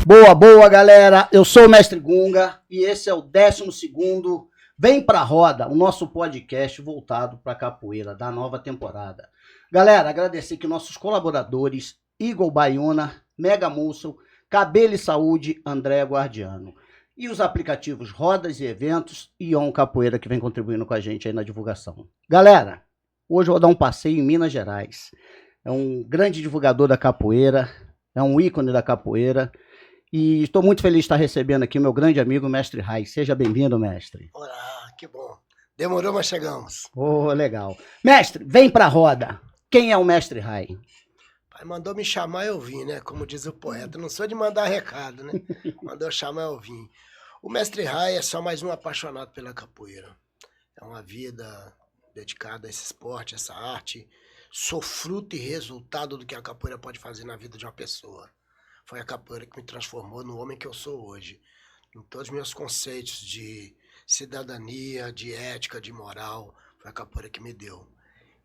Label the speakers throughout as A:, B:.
A: Boa, boa, galera. Eu sou o Mestre Gunga e esse é o 12º Vem Pra Roda, o nosso podcast voltado para capoeira da nova temporada. Galera, agradecer aqui nossos colaboradores, Eagle Baiuna, Mega Muscle, Cabelo e Saúde, André Guardiano. E os aplicativos Rodas e Eventos e On Capoeira, que vem contribuindo com a gente aí na divulgação. Galera, hoje eu vou dar um passeio em Minas Gerais. É um grande divulgador da capoeira, é um ícone da capoeira. E estou muito feliz de estar recebendo aqui o meu grande amigo, Mestre Rai. Seja bem-vindo, mestre.
B: Olá, que bom. Demorou, mas chegamos.
A: Oh, legal. Mestre, vem pra roda. Quem é o Mestre Rai?
B: Pai mandou me chamar, eu vim, né? Como diz o poeta. Não sou de mandar recado, né? Mandou chamar, eu vim. O Mestre Rai é só mais um apaixonado pela capoeira. É uma vida dedicada a esse esporte, a essa arte. Sou fruto e resultado do que a capoeira pode fazer na vida de uma pessoa. Foi a capoeira que me transformou no homem que eu sou hoje. Em todos os meus conceitos de cidadania, de ética, de moral, foi a capoeira que me deu.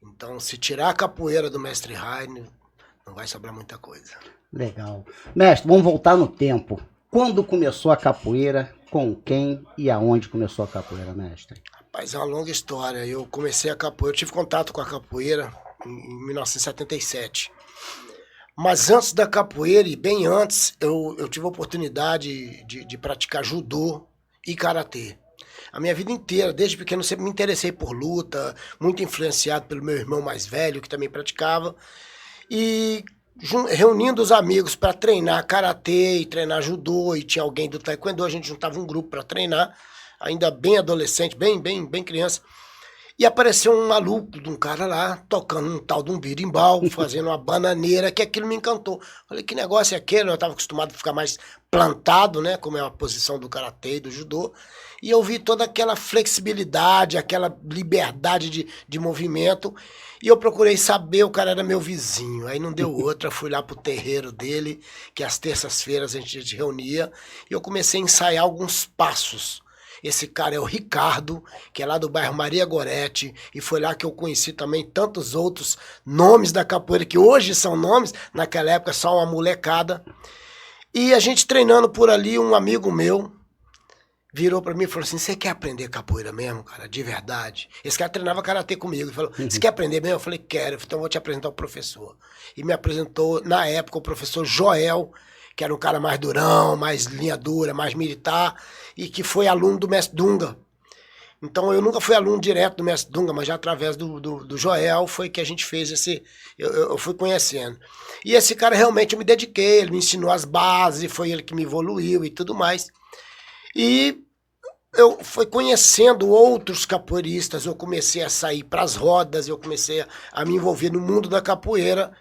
B: Então, se tirar a capoeira do Mestre Rai, não vai sobrar muita coisa.
A: Legal. Mestre, vamos voltar no tempo. Quando começou a capoeira, com quem e aonde começou a capoeira, mestre?
B: Rapaz, é uma longa história. Eu comecei a capoeira, eu tive contato com a capoeira em 1977. Mas antes da capoeira, e bem antes, eu tive a oportunidade de praticar judô e karatê. A minha vida inteira, desde pequeno, sempre me interessei por luta, muito influenciado pelo meu irmão mais velho, que também praticava. E reunindo os amigos para treinar karatê e treinar judô, e tinha alguém do taekwondo, a gente juntava um grupo para treinar, ainda bem adolescente, bem criança. E apareceu um maluco de um cara lá, tocando um tal de um birimbau, fazendo uma bananeira, que aquilo me encantou. Falei, que negócio é aquele? Eu estava acostumado a ficar mais plantado, né? Como é a posição do karatê e do judô. E eu vi toda aquela flexibilidade, aquela liberdade de movimento. E eu procurei saber, o cara era meu vizinho. Aí não deu outra, fui lá pro terreiro dele, que às terças-feiras a gente se reunia. E eu comecei a ensaiar alguns passos. Esse cara é o Ricardo, que é lá do bairro Maria Gorete, e foi lá que eu conheci também tantos outros nomes da capoeira, que hoje são nomes, naquela época só uma molecada. E a gente treinando por ali, um amigo meu virou pra mim e falou assim, você quer aprender capoeira mesmo, cara, de verdade? Esse cara treinava karatê comigo, ele falou, você quer aprender mesmo? Eu falei, quero, então eu vou te apresentar o professor. E me apresentou, na época, o professor Joel, que era um cara mais durão, mais linha dura, mais militar, e que foi aluno do Mestre Dunga. Então eu nunca fui aluno direto do Mestre Dunga, mas já através do Joel foi que a gente fez esse... Eu fui conhecendo. E esse cara realmente eu me dediquei, ele me ensinou as bases, foi ele que me evoluiu e tudo mais. E eu fui conhecendo outros capoeiristas, eu comecei a sair para as rodas, eu comecei a me envolver no mundo da capoeira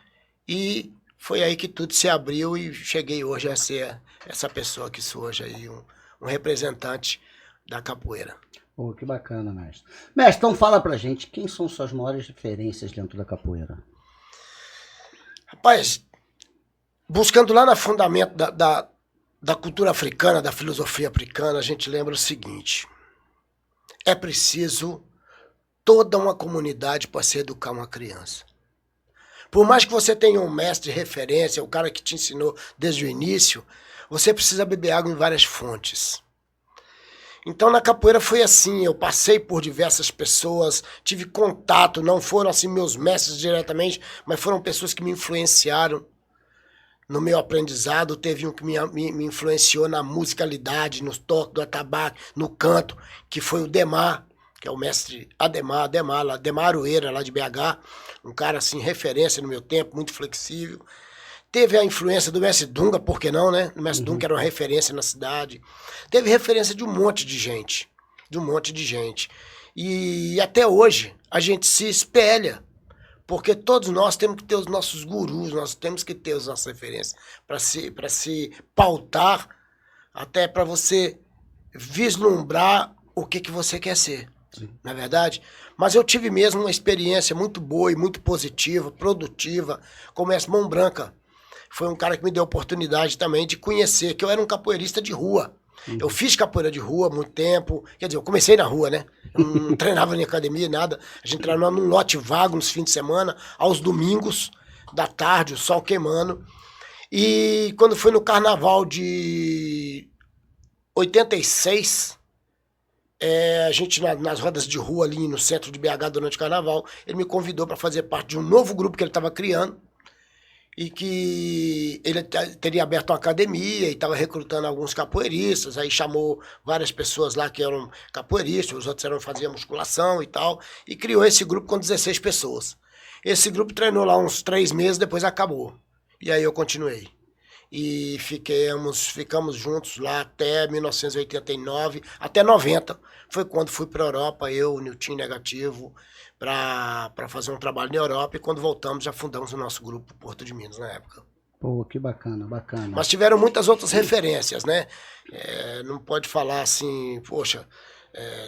B: e... Foi aí que tudo se abriu e cheguei hoje a ser essa pessoa que sou hoje aí, um representante da capoeira.
A: Oh, que bacana, mestre. Mestre, então fala pra gente, quem são suas maiores referências dentro da capoeira?
B: Rapaz, buscando lá no fundamento da cultura africana, da filosofia africana, a gente lembra o seguinte, é preciso toda uma comunidade para se educar uma criança. Por mais que você tenha um mestre de referência, o cara que te ensinou desde o início, você precisa beber água em várias fontes. Então na capoeira foi assim, eu passei por diversas pessoas, tive contato, não foram assim meus mestres diretamente, mas foram pessoas que me influenciaram no meu aprendizado. Teve um que me influenciou na musicalidade, no toque do atabaque, no canto, que foi o Demar, que é o mestre Ademar Aroeira, lá de BH, um cara assim, referência no meu tempo, muito flexível. Teve a influência do Mestre Dunga, por que não, né? O Mestre Dunga era uma referência na cidade. Teve referência de um monte de gente, E até hoje a gente se espelha, porque todos nós temos que ter os nossos gurus, nós temos que ter as nossas referências para se pautar, até para você vislumbrar o que você quer ser. Na verdade, mas eu tive mesmo uma experiência muito boa e muito positiva, produtiva, com o Mestre Mão Branca. Foi um cara que me deu a oportunidade também de conhecer, que eu era um capoeirista de rua. Eu fiz capoeira de rua há muito tempo. Quer dizer, eu comecei na rua, né? Eu não treinava em academia, nada. A gente treinava num lote vago nos fins de semana, aos domingos, da tarde, o sol queimando. E quando foi no carnaval de 86, a gente nas rodas de rua ali no centro de BH durante o carnaval, ele me convidou para fazer parte de um novo grupo que ele estava criando. E que ele teria aberto uma academia e estava recrutando alguns capoeiristas, aí chamou várias pessoas lá que eram capoeiristas, os outros faziam musculação e tal, e criou esse grupo com 16 pessoas. Esse grupo treinou lá uns 3 meses, depois acabou. E aí eu continuei. E ficamos juntos lá até 1989, até 90. Foi quando fui para a Europa, eu, o Nilton Negativo, para fazer um trabalho na Europa, e quando voltamos já fundamos o nosso grupo Porto de Minas na época.
A: Pô, que bacana, bacana.
B: Mas tiveram muitas outras referências, né? Não pode falar assim, poxa,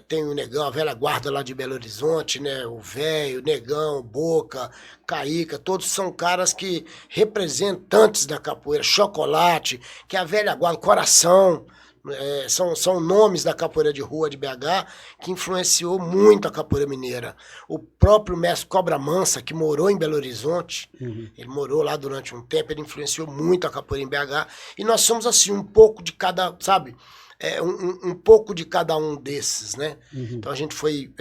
B: tem o Negão, a velha guarda lá de Belo Horizonte, né? O Velho, o Negão, Boca, Caíca, todos são caras que representantes da capoeira, Chocolate, que é a velha guarda, Coração. São nomes da capoeira de rua de BH que influenciou muito a capoeira mineira. O próprio mestre Cobra Mansa, que morou em Belo Horizonte, ele morou lá durante um tempo, ele influenciou muito a capoeira em BH. E nós somos assim, um pouco de cada, sabe? Um pouco de cada um desses, né? Então a gente foi,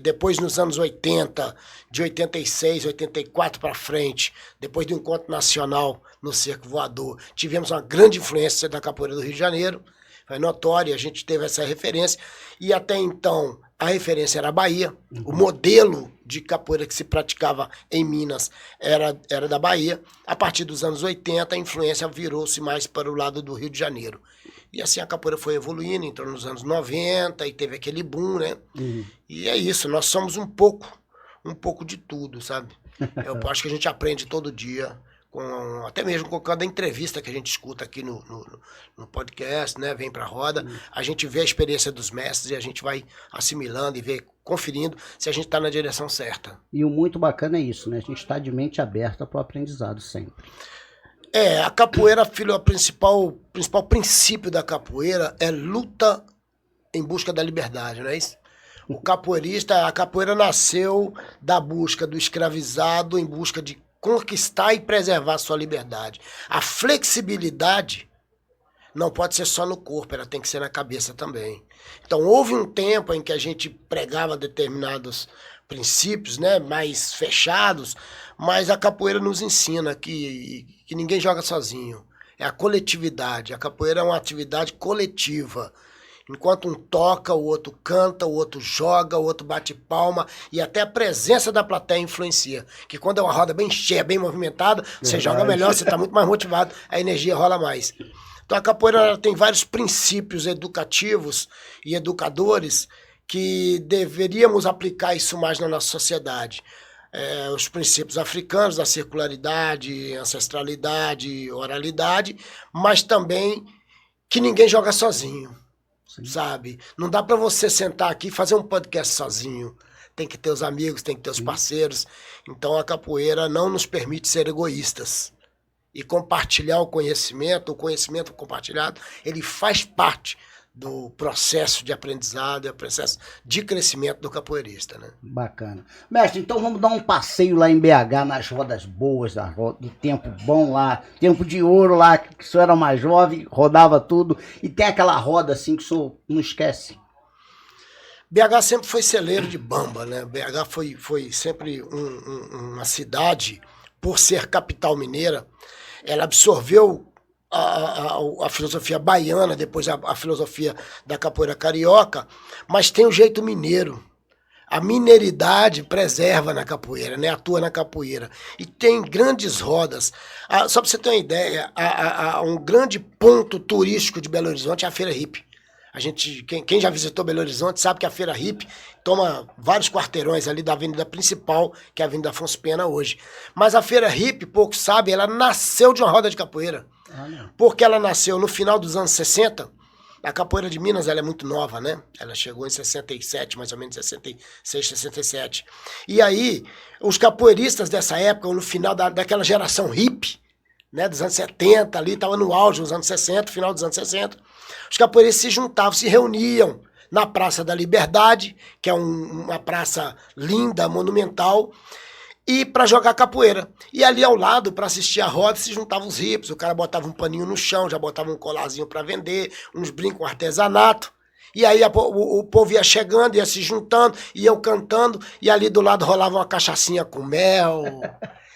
B: depois nos anos 80, de 86, 84 para frente, depois do encontro nacional no Cerco Voador, tivemos uma grande influência da capoeira do Rio de Janeiro. Foi notório, a gente teve essa referência. E até então, a referência era a Bahia. O modelo de capoeira que se praticava em Minas era da Bahia. A partir dos anos 80, a influência virou-se mais para o lado do Rio de Janeiro. E assim a capoeira foi evoluindo, entrou nos anos 90 e teve aquele boom, né? E é isso, nós somos um pouco de tudo, sabe? Eu acho que a gente aprende todo dia. Até mesmo com cada entrevista que a gente escuta aqui no podcast, né? Vem pra roda, a gente vê a experiência dos mestres e a gente vai assimilando e conferindo se a gente está na direção certa.
A: E o muito bacana é isso, né? A gente está de mente aberta para o aprendizado sempre.
B: A capoeira, filho, o principal princípio da capoeira é luta em busca da liberdade, não é isso? A capoeira nasceu da busca do escravizado em busca de conquistar e preservar a sua liberdade. A flexibilidade não pode ser só no corpo, ela tem que ser na cabeça também. Então, houve um tempo em que a gente pregava determinados princípios, né, mais fechados, mas a capoeira nos ensina que ninguém joga sozinho. É a coletividade. A capoeira é uma atividade coletiva. Enquanto um toca, o outro canta, o outro joga, o outro bate palma, e até a presença da plateia influencia. Que quando é uma roda bem cheia, bem movimentada, você joga melhor, você está muito mais motivado, a energia rola mais. Então a capoeira ela tem vários princípios educativos e educadores que deveríamos aplicar isso mais na nossa sociedade. Os princípios africanos da circularidade, ancestralidade, oralidade, mas também que ninguém joga sozinho. Sim. Sabe? Não dá para você sentar aqui e fazer um podcast sozinho. Tem que ter os amigos, tem que ter os parceiros. Então a capoeira não nos permite ser egoístas. E compartilhar o conhecimento compartilhado, ele faz parte do processo de aprendizado, do processo de crescimento do capoeirista, né?
A: Bacana. Mestre, então vamos dar um passeio lá em BH, nas rodas boas, do tempo bom lá, tempo de ouro lá, que o senhor era mais jovem, rodava tudo, e tem aquela roda assim que o senhor não esquece.
B: BH sempre foi celeiro de bamba, né? BH foi sempre uma cidade, por ser capital mineira, ela absorveu a filosofia baiana, depois a filosofia da capoeira carioca, mas tem o jeito mineiro. A mineiridade preserva na capoeira, né? Atua na capoeira. E tem grandes rodas. Só para você ter uma ideia, um grande ponto turístico de Belo Horizonte é a Feira Hippie. Quem já visitou Belo Horizonte sabe que a Feira Hippie toma vários quarteirões ali da avenida principal, que é a Avenida Afonso Pena hoje. Mas a Feira Hippie, poucos sabem, ela nasceu de uma roda de capoeira. Porque ela nasceu no final dos anos 60. A capoeira de Minas ela é muito nova, né? Ela chegou em 67, mais ou menos 66, 67. E aí, os capoeiristas dessa época, no final daquela geração hippie, né, dos anos 70, ali, estava no auge dos anos 60, final dos anos 60, Os capoeiristas se juntavam, se reuniam na Praça da Liberdade, que é uma praça linda, monumental, e para jogar capoeira. E ali ao lado, para assistir a roda, se juntavam os hippies. O cara botava um paninho no chão, já botava um colarzinho para vender, uns brincos, um artesanato. E aí o povo ia chegando, ia se juntando, iam cantando, e ali do lado rolava uma cachaçinha com mel.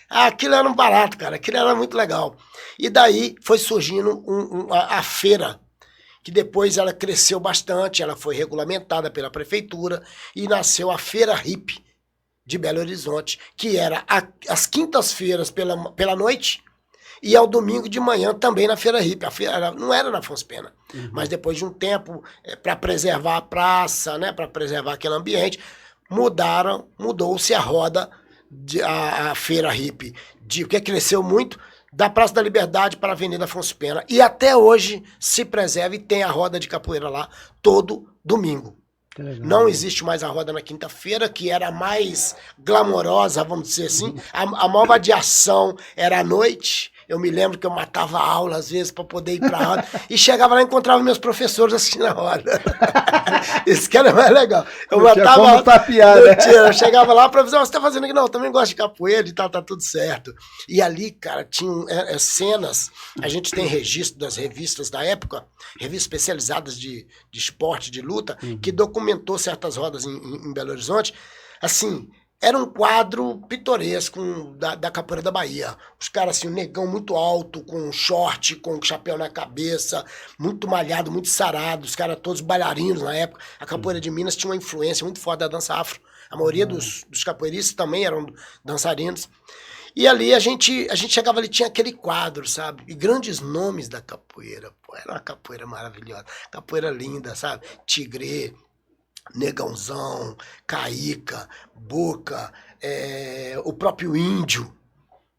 B: Aquilo era um barato, cara, aquilo era muito legal. E daí foi surgindo a feira, que depois ela cresceu bastante, ela foi regulamentada pela prefeitura, e nasceu a Feira Hippie de Belo Horizonte, que era às quintas-feiras pela noite, e ao domingo de manhã também na Feira Hippie. A feira não era na Afonso Pena, mas depois de um tempo, para preservar a praça, né, para preservar aquele ambiente, mudou-se a roda, a Feira Hippie, que cresceu muito, da Praça da Liberdade para a Avenida Afonso Pena. E até hoje se preserva e tem a roda de capoeira lá todo domingo. Não existe mais a roda na quinta-feira, que era mais glamourosa, vamos dizer assim. A maior vadiação era à noite. Eu me lembro que eu matava aula, às vezes, para poder ir para a roda. E chegava lá e encontrava meus professores assistindo a roda. Isso que era mais legal. Eu matava
A: como tapear, né?
B: Eu chegava lá para avisar, você tá fazendo aqui? Não, eu também gosto de capoeira e tal, tá tudo certo. E ali, cara, tinha cenas. A gente tem registro das revistas da época, revistas especializadas de esporte, de luta, que documentou certas rodas em Belo Horizonte. Assim, era um quadro pitoresco da capoeira da Bahia. Os caras, assim, um negão muito alto, com um short, com um chapéu na cabeça, muito malhado, muito sarado, os caras todos bailarinos na época. A capoeira de Minas tinha uma influência muito forte da dança afro. A maioria dos capoeiristas também eram dançarinos. E ali a gente chegava ali, tinha aquele quadro, sabe? E grandes nomes da capoeira. Pô, era uma capoeira maravilhosa. Capoeira linda, sabe? Tigrê, Negãozão, Caíca, Boca, o próprio Índio,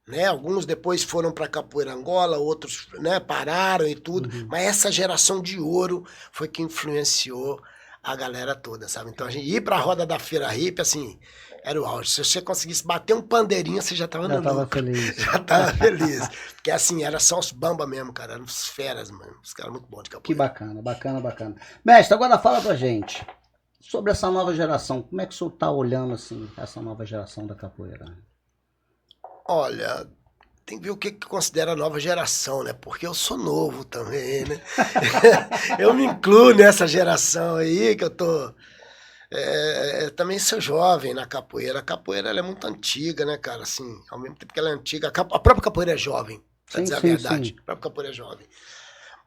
B: né? Alguns depois foram para Capoeira Angola, outros, né, pararam e tudo, mas essa geração de ouro foi que influenciou a galera toda, sabe? Então a gente ir para a roda da Feira Hippie, assim, era o auge. Se você conseguisse bater um pandeirinho, você já estava no lucro.
A: Feliz.
B: Já estava feliz. Porque assim, era só os bamba mesmo, cara, eram os feras, mano, os caras muito bons de capoeira.
A: Que bacana, bacana, bacana. Mestre, agora fala pra gente sobre essa nova geração. Como é que o senhor está olhando assim, essa nova geração da capoeira?
B: Olha, tem que ver o que considera a nova geração, né? Porque eu sou novo também, né? Eu me incluo nessa geração aí, que eu tô... também sou jovem na capoeira. A capoeira ela é muito antiga, né, cara? Assim, ao mesmo tempo que ela é antiga, a própria capoeira é jovem, pra dizer a verdade. Sim. A própria capoeira é jovem.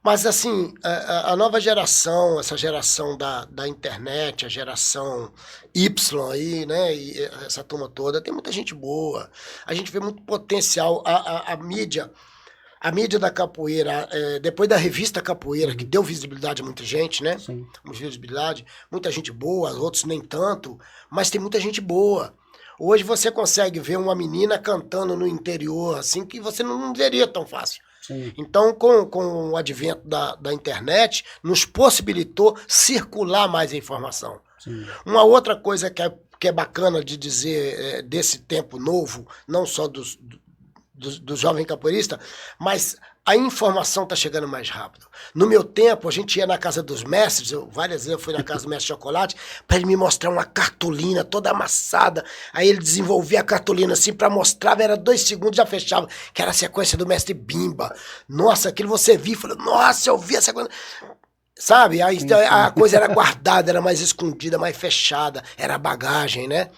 B: Mas, assim, a nova geração, essa geração da internet, a geração Y aí, né, e essa turma toda, tem muita gente boa. A gente vê muito potencial. A mídia da capoeira, depois da revista Capoeira, que deu visibilidade a muita gente, né? Sim. Visibilidade, muita gente boa, outros nem tanto, mas tem muita gente boa. Hoje você consegue ver uma menina cantando no interior, assim, que você não veria tão fácil. Sim. Então, com o advento da internet, nos possibilitou circular mais a informação. Sim. Uma outra coisa que é bacana de dizer desse tempo novo, não só do jovem capoeirista, mas a informação está chegando mais rápido. No meu tempo, a gente ia na casa dos mestres, várias vezes eu fui na casa do mestre Chocolate, para ele me mostrar uma cartolina toda amassada. Aí ele desenvolvia a cartolina assim para mostrar, era 2 segundos, já fechava, que era a sequência do mestre Bimba. Nossa, aquilo você viu, falou, nossa, eu vi a sequência. Sabe, aí a coisa era guardada, era mais escondida, mais fechada, era bagagem, né?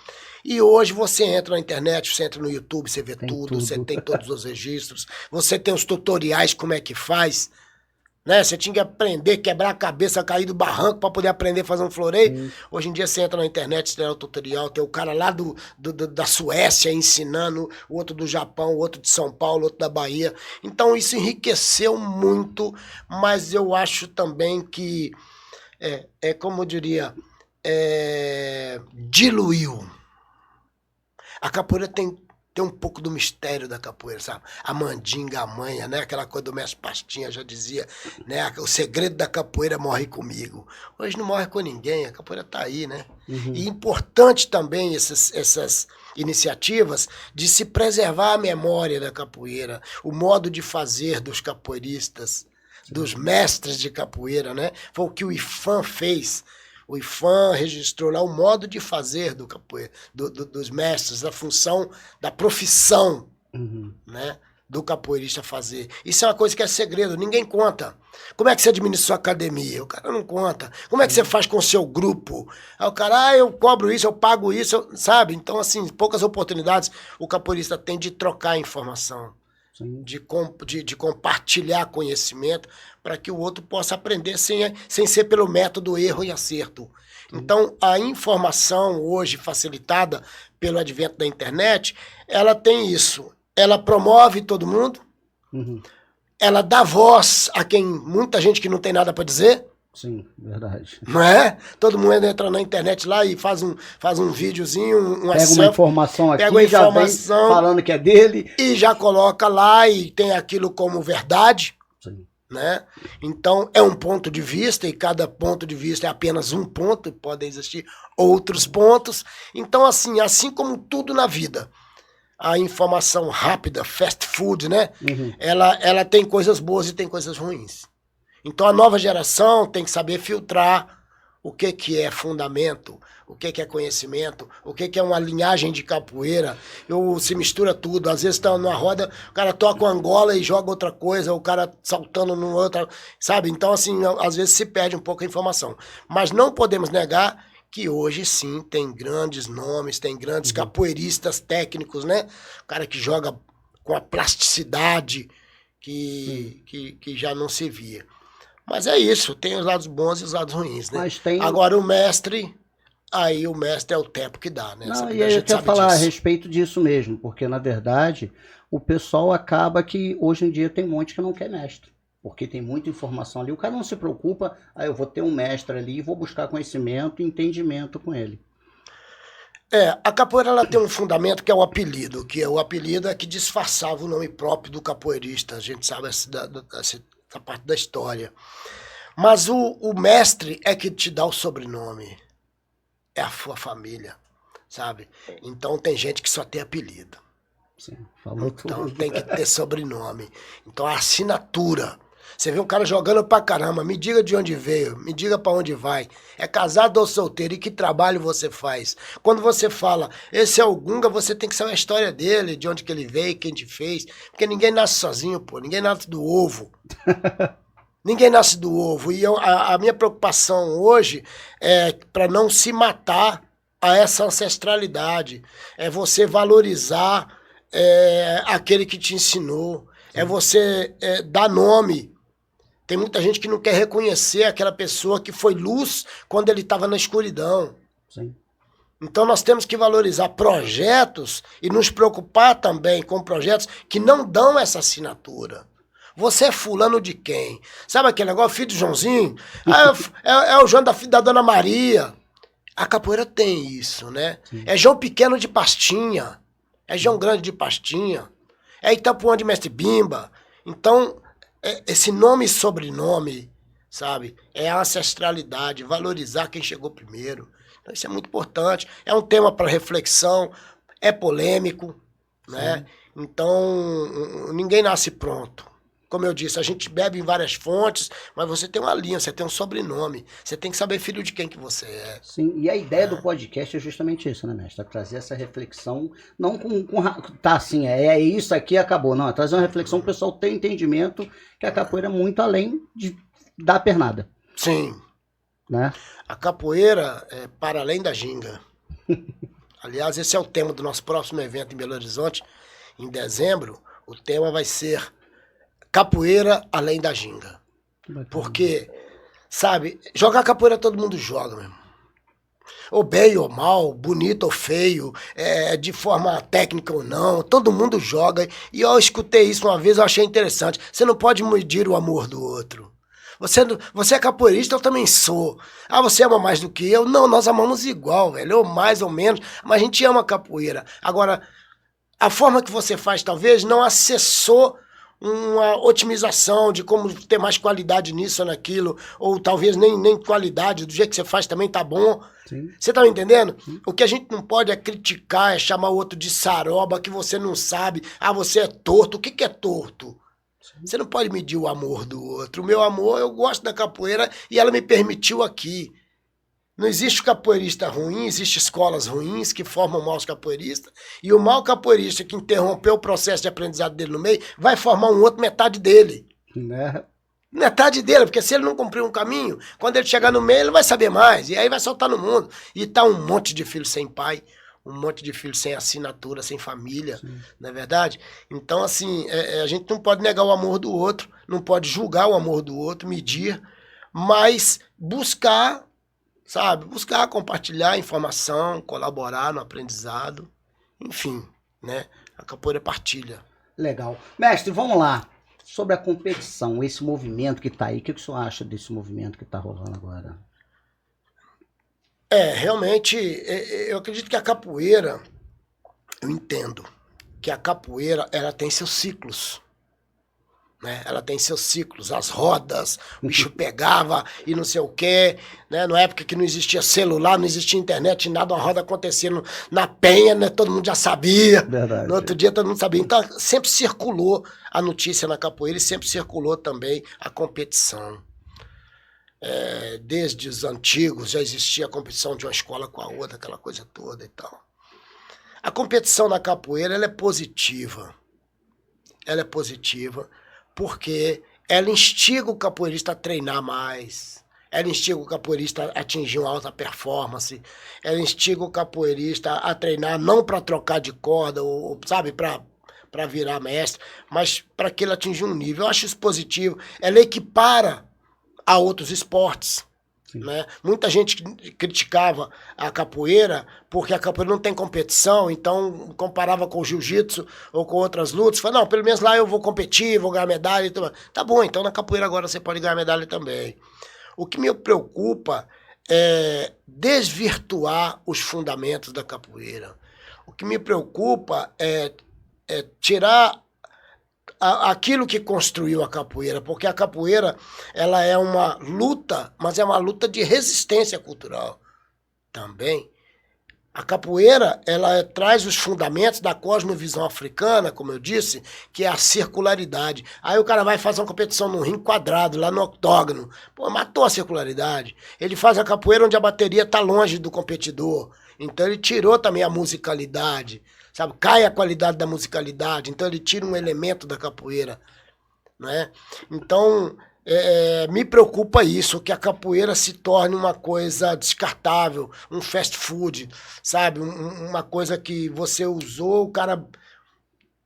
B: E hoje você entra na internet, você entra no YouTube, você vê tudo, você tem todos os registros, você tem os tutoriais, como é que faz, né? Você tinha que aprender, quebrar a cabeça, cair do barranco para poder aprender a fazer um floreio. Hoje em dia você entra na internet, você tem o tutorial, tem o cara lá da Suécia ensinando, o outro do Japão, o outro de São Paulo, o outro da Bahia. Então isso enriqueceu muito, mas eu acho também que, como eu diria, diluiu. A capoeira tem um pouco do mistério da capoeira, sabe? A mandinga, a manha, né? Aquela coisa do mestre Pastinha já dizia, né? O segredo da capoeira morre comigo. Hoje não morre com ninguém, a capoeira tá aí, né? E importante também essas iniciativas de se preservar a memória da capoeira, o modo de fazer dos capoeiristas, dos mestres de capoeira, né? Foi o que o IFAM fez. O IFAM registrou lá o modo de fazer do capoeira, dos mestres, da função, da profissão, né? Do capoeirista fazer. Isso é uma coisa que é segredo, ninguém conta. Como é que você administra sua academia? O cara não conta. Como é que você faz com o seu grupo? Aí o cara, eu cobro isso, eu pago isso, sabe? Então, assim, poucas oportunidades o capoeirista tem de trocar informação, de compartilhar conhecimento para que o outro possa aprender sem ser pelo método erro e acerto. Então, a informação hoje facilitada pelo advento da internet, ela tem isso. Ela promove todo mundo, ela dá voz a quem, muita gente que não tem nada para dizer.
A: Sim, verdade.
B: Não é? Todo mundo entra na internet lá e faz um videozinho,
A: pega uma informação aqui,
B: pega uma informação,
A: já vem falando que é dele.
B: E já coloca lá e tem aquilo como verdade.
A: Sim.
B: Né? Então, é um ponto de vista e cada ponto de vista é apenas um ponto, podem existir outros pontos. Então, assim como tudo na vida, a informação rápida, fast food, né? Ela tem coisas boas e tem coisas ruins. Então a nova geração tem que saber filtrar o que é fundamento, o que é conhecimento, o que é uma linhagem de capoeira. Se mistura tudo. Às vezes tá numa roda, o cara toca uma Angola e joga outra coisa, o cara saltando no outro, sabe? Então, assim, às vezes se perde um pouco a informação. Mas não podemos negar que hoje sim tem grandes nomes, tem grandes capoeiristas técnicos, né? O cara que joga com a plasticidade que já não se via. Mas é isso, tem os lados bons e os lados ruins, né?
A: Mas tem...
B: Agora o mestre é o tempo que dá, né?
A: Não, e aí eu quero falar a respeito disso mesmo, porque na verdade o pessoal acaba que hoje em dia tem um monte que não quer mestre. Porque tem muita informação ali. O cara não se preocupa, eu vou ter um mestre ali e vou buscar conhecimento e entendimento com ele.
B: A capoeira ela tem um fundamento que é o apelido, o apelido é que disfarçava o nome próprio do capoeirista. A gente sabe essa parte da história. Mas o mestre é que te dá o sobrenome. É a sua família, sabe? Então tem gente que só tem apelido.
A: Sim, falou
B: então
A: tudo.
B: Tem que ter sobrenome. Então a assinatura. Você vê um cara jogando pra caramba, me diga de onde veio, me diga pra onde vai. É casado ou solteiro e que trabalho você faz? Quando você fala, esse é o Gunga, você tem que saber a história dele, de onde que ele veio, quem te fez. Porque ninguém nasce sozinho, pô, ninguém nasce do ovo. Ninguém nasce do ovo. E a minha preocupação hoje é para não se matar a essa ancestralidade. É você valorizar aquele que te ensinou. É você dar nome. Tem muita gente que não quer reconhecer aquela pessoa que foi luz quando ele estava na escuridão.
A: Sim.
B: Então nós temos que valorizar projetos e nos preocupar também com projetos que não dão essa assinatura. Você é fulano de quem? Sabe aquele negócio, filho do Joãozinho? É o João da Dona Maria. A capoeira tem isso, né? Sim. É João Pequeno de Pastinha. É João Grande de Pastinha. É Itapuã de Mestre Bimba. Então, esse nome e sobrenome, sabe? É a ancestralidade, valorizar quem chegou primeiro. Então, isso é muito importante. É um tema para reflexão, é polêmico, né? Sim. Então, ninguém nasce pronto. Como eu disse, a gente bebe em várias fontes, mas você tem uma linha, você tem um sobrenome. Você tem que saber filho de quem que você é.
A: Sim, e a ideia do podcast é justamente isso, né, mestre? É trazer essa reflexão, não tá assim, é isso aqui, acabou. Não, é trazer uma reflexão para o pessoal ter entendimento que a capoeira é muito além da pernada.
B: Sim.
A: Né?
B: A capoeira é para além da ginga. Aliás, esse é o tema do nosso próximo evento em Belo Horizonte, em dezembro. O tema vai ser capoeira além da ginga. Porque, sabe, jogar capoeira todo mundo joga mesmo. Ou bem ou mal, bonito ou feio, de forma técnica ou não, todo mundo joga. E eu escutei isso uma vez, eu achei interessante. Você não pode medir o amor do outro. Você é capoeirista, eu também sou. Ah, você ama mais do que eu? Não, nós amamos igual, velho, ou mais ou menos, mas a gente ama a capoeira. Agora, a forma que você faz, talvez, não acessou uma otimização de como ter mais qualidade nisso ou naquilo, ou talvez nem qualidade, do jeito que você faz também tá bom. Sim. Você tá me entendendo? Sim. O que a gente não pode é criticar, é chamar o outro de saroba, que você não sabe. Ah, você é torto. O que é torto? Você não pode medir o amor do outro. O meu amor, eu gosto da capoeira e ela me permitiu aqui. Não existe capoeirista ruim, existem escolas ruins que formam maus capoeiristas, e o mau capoeirista que interrompeu o processo de aprendizado dele no meio vai formar um outro metade dele.
A: Né?
B: Metade dele, porque se ele não cumprir um caminho, quando ele chegar no meio ele vai saber mais, e aí vai soltar no mundo. E tá um monte de filho sem pai, um monte de filho sem assinatura, sem família, não é verdade? Então, assim, a gente não pode negar o amor do outro, não pode julgar o amor do outro, medir, mas buscar... Sabe? Buscar compartilhar informação, colaborar no aprendizado, enfim, né? A capoeira partilha.
A: Legal. Mestre, vamos lá. Sobre a competição, esse movimento que tá aí, o que o senhor acha desse movimento que tá rolando agora?
B: Realmente, eu acredito que a capoeira, eu entendo que a capoeira, ela tem seus ciclos. Né? Ela tem seus ciclos, as rodas, o bicho pegava e não sei o quê, né? Na época que não existia celular, não existia internet, nada, uma roda acontecendo na penha, né? Todo mundo já sabia.
A: Verdade.
B: No outro dia todo mundo sabia. Então sempre circulou a notícia na capoeira e sempre circulou também a competição. Desde os antigos já existia a competição de uma escola com a outra, aquela coisa toda e tal. A competição na capoeira, ela é positiva. Ela é positiva porque ela instiga o capoeirista a treinar mais, ela instiga o capoeirista a atingir uma alta performance, ela instiga o capoeirista a treinar não para trocar de corda, ou sabe, para virar mestre, mas para que ele atingir um nível. Eu acho isso positivo. Ela equipara a outros esportes. Né? Muita gente criticava a capoeira porque a capoeira não tem competição, então comparava com o jiu-jitsu ou com outras lutas. Falava, não, pelo menos lá eu vou competir, vou ganhar medalha. Tá bom, então na capoeira agora você pode ganhar medalha também. O que me preocupa é desvirtuar os fundamentos da capoeira. O que me preocupa é tirar aquilo que construiu a capoeira, porque a capoeira ela é uma luta, mas é uma luta de resistência cultural também. A capoeira ela traz os fundamentos da cosmovisão africana, como eu disse, que é a circularidade. Aí o cara vai fazer uma competição num ringue quadrado, lá no octógono. Pô, matou a circularidade. Ele faz a capoeira onde a bateria está longe do competidor. Então ele tirou também a musicalidade. Sabe, cai a qualidade da musicalidade, então ele tira um elemento da capoeira, né? Então, me preocupa isso, que a capoeira se torne uma coisa descartável, um fast food, sabe? Uma coisa que você usou, o cara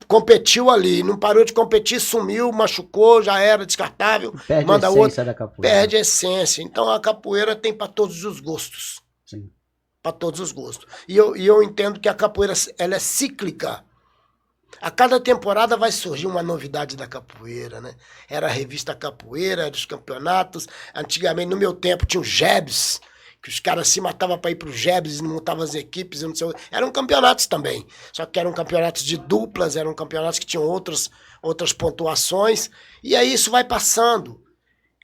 B: competiu ali, não parou de competir, sumiu, machucou, já era descartável,
A: Perde
B: manda
A: a essência
B: outro,
A: da capoeira.
B: perde a essência. Então a capoeira tem para todos os gostos.
A: Sim.
B: Para todos os gostos. E eu entendo que a capoeira ela é cíclica. A cada temporada vai surgir uma novidade da capoeira, né? Era a revista Capoeira, era os campeonatos. Antigamente, no meu tempo, tinha os JEBs, que os caras se matavam para ir para os JEBs e não montavam as equipes. Eu não sei. Eram campeonatos também. Só que eram campeonatos de duplas, eram campeonatos que tinham outras pontuações. E aí isso vai passando.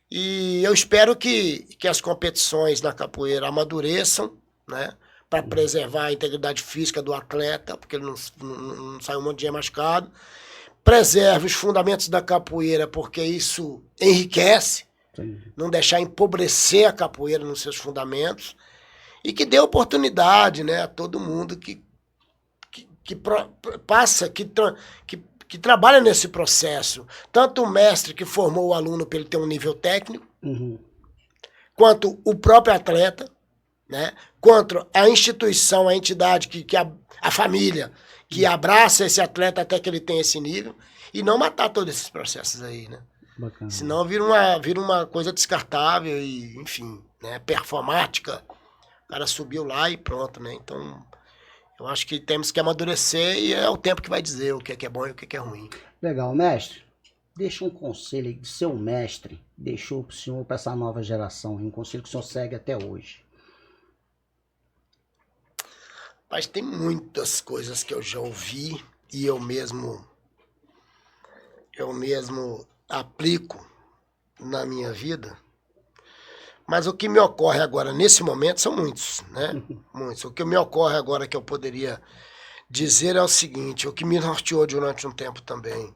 B: E eu espero que as competições na capoeira amadureçam, né, para preservar a integridade física do atleta, porque ele não sai um monte de dia machucado. Preserve os fundamentos da capoeira, porque isso enriquece. Sim. Não deixar empobrecer a capoeira nos seus fundamentos. E que dê oportunidade, né, a todo mundo que passa, que trabalha nesse processo. Tanto o mestre que formou o aluno para ele ter um nível técnico, quanto o próprio atleta, né? Quanto a instituição, a entidade, a família, que abraça esse atleta até que ele tenha esse nível, e não matar todos esses processos aí, né?
A: Bacana.
B: Senão vira uma coisa descartável e, enfim, né? Performática. O cara subiu lá e pronto, né? Então, eu acho que temos que amadurecer e é o tempo que vai dizer o que é bom e o que é ruim.
A: Legal, mestre. Deixa um conselho aí de seu mestre, deixou para o senhor, para essa nova geração, um conselho que o senhor segue até hoje.
B: Mas tem muitas coisas que eu já ouvi e eu mesmo aplico na minha vida. Mas o que me ocorre agora, nesse momento, são muitos, né? Muitos. O que me ocorre agora que eu poderia dizer é o seguinte, o que me norteou durante um tempo também.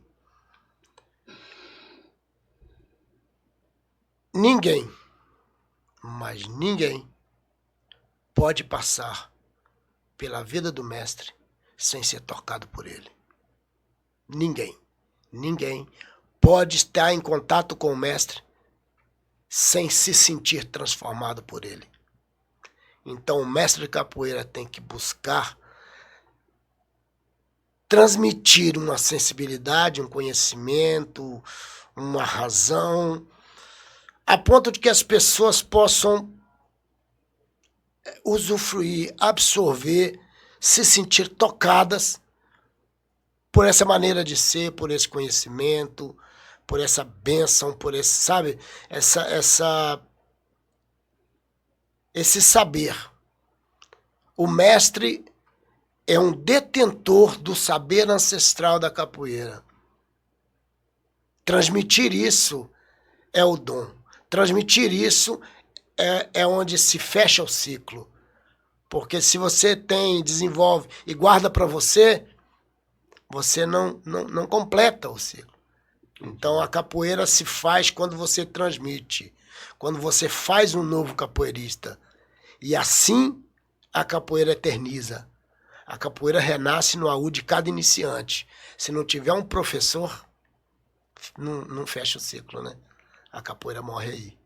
B: ninguém, mas ninguém pode passar pela vida do mestre sem ser tocado por ele. Ninguém pode estar em contato com o mestre sem se sentir transformado por ele. Então o mestre de capoeira tem que buscar transmitir uma sensibilidade, um conhecimento, uma razão, a ponto de que as pessoas possam usufruir, absorver, se sentir tocadas por essa maneira de ser, por esse conhecimento, por essa bênção, por esse, sabe, esse saber. O mestre é um detentor do saber ancestral da capoeira. Transmitir isso é o dom. Transmitir isso é onde se fecha o ciclo. Porque se você desenvolve e guarda para você, você não completa o ciclo. Então a capoeira se faz quando você transmite, quando você faz um novo capoeirista. E assim a capoeira eterniza. A capoeira renasce no AU de cada iniciante. Se não tiver um professor, não fecha o ciclo, né? A capoeira morre aí.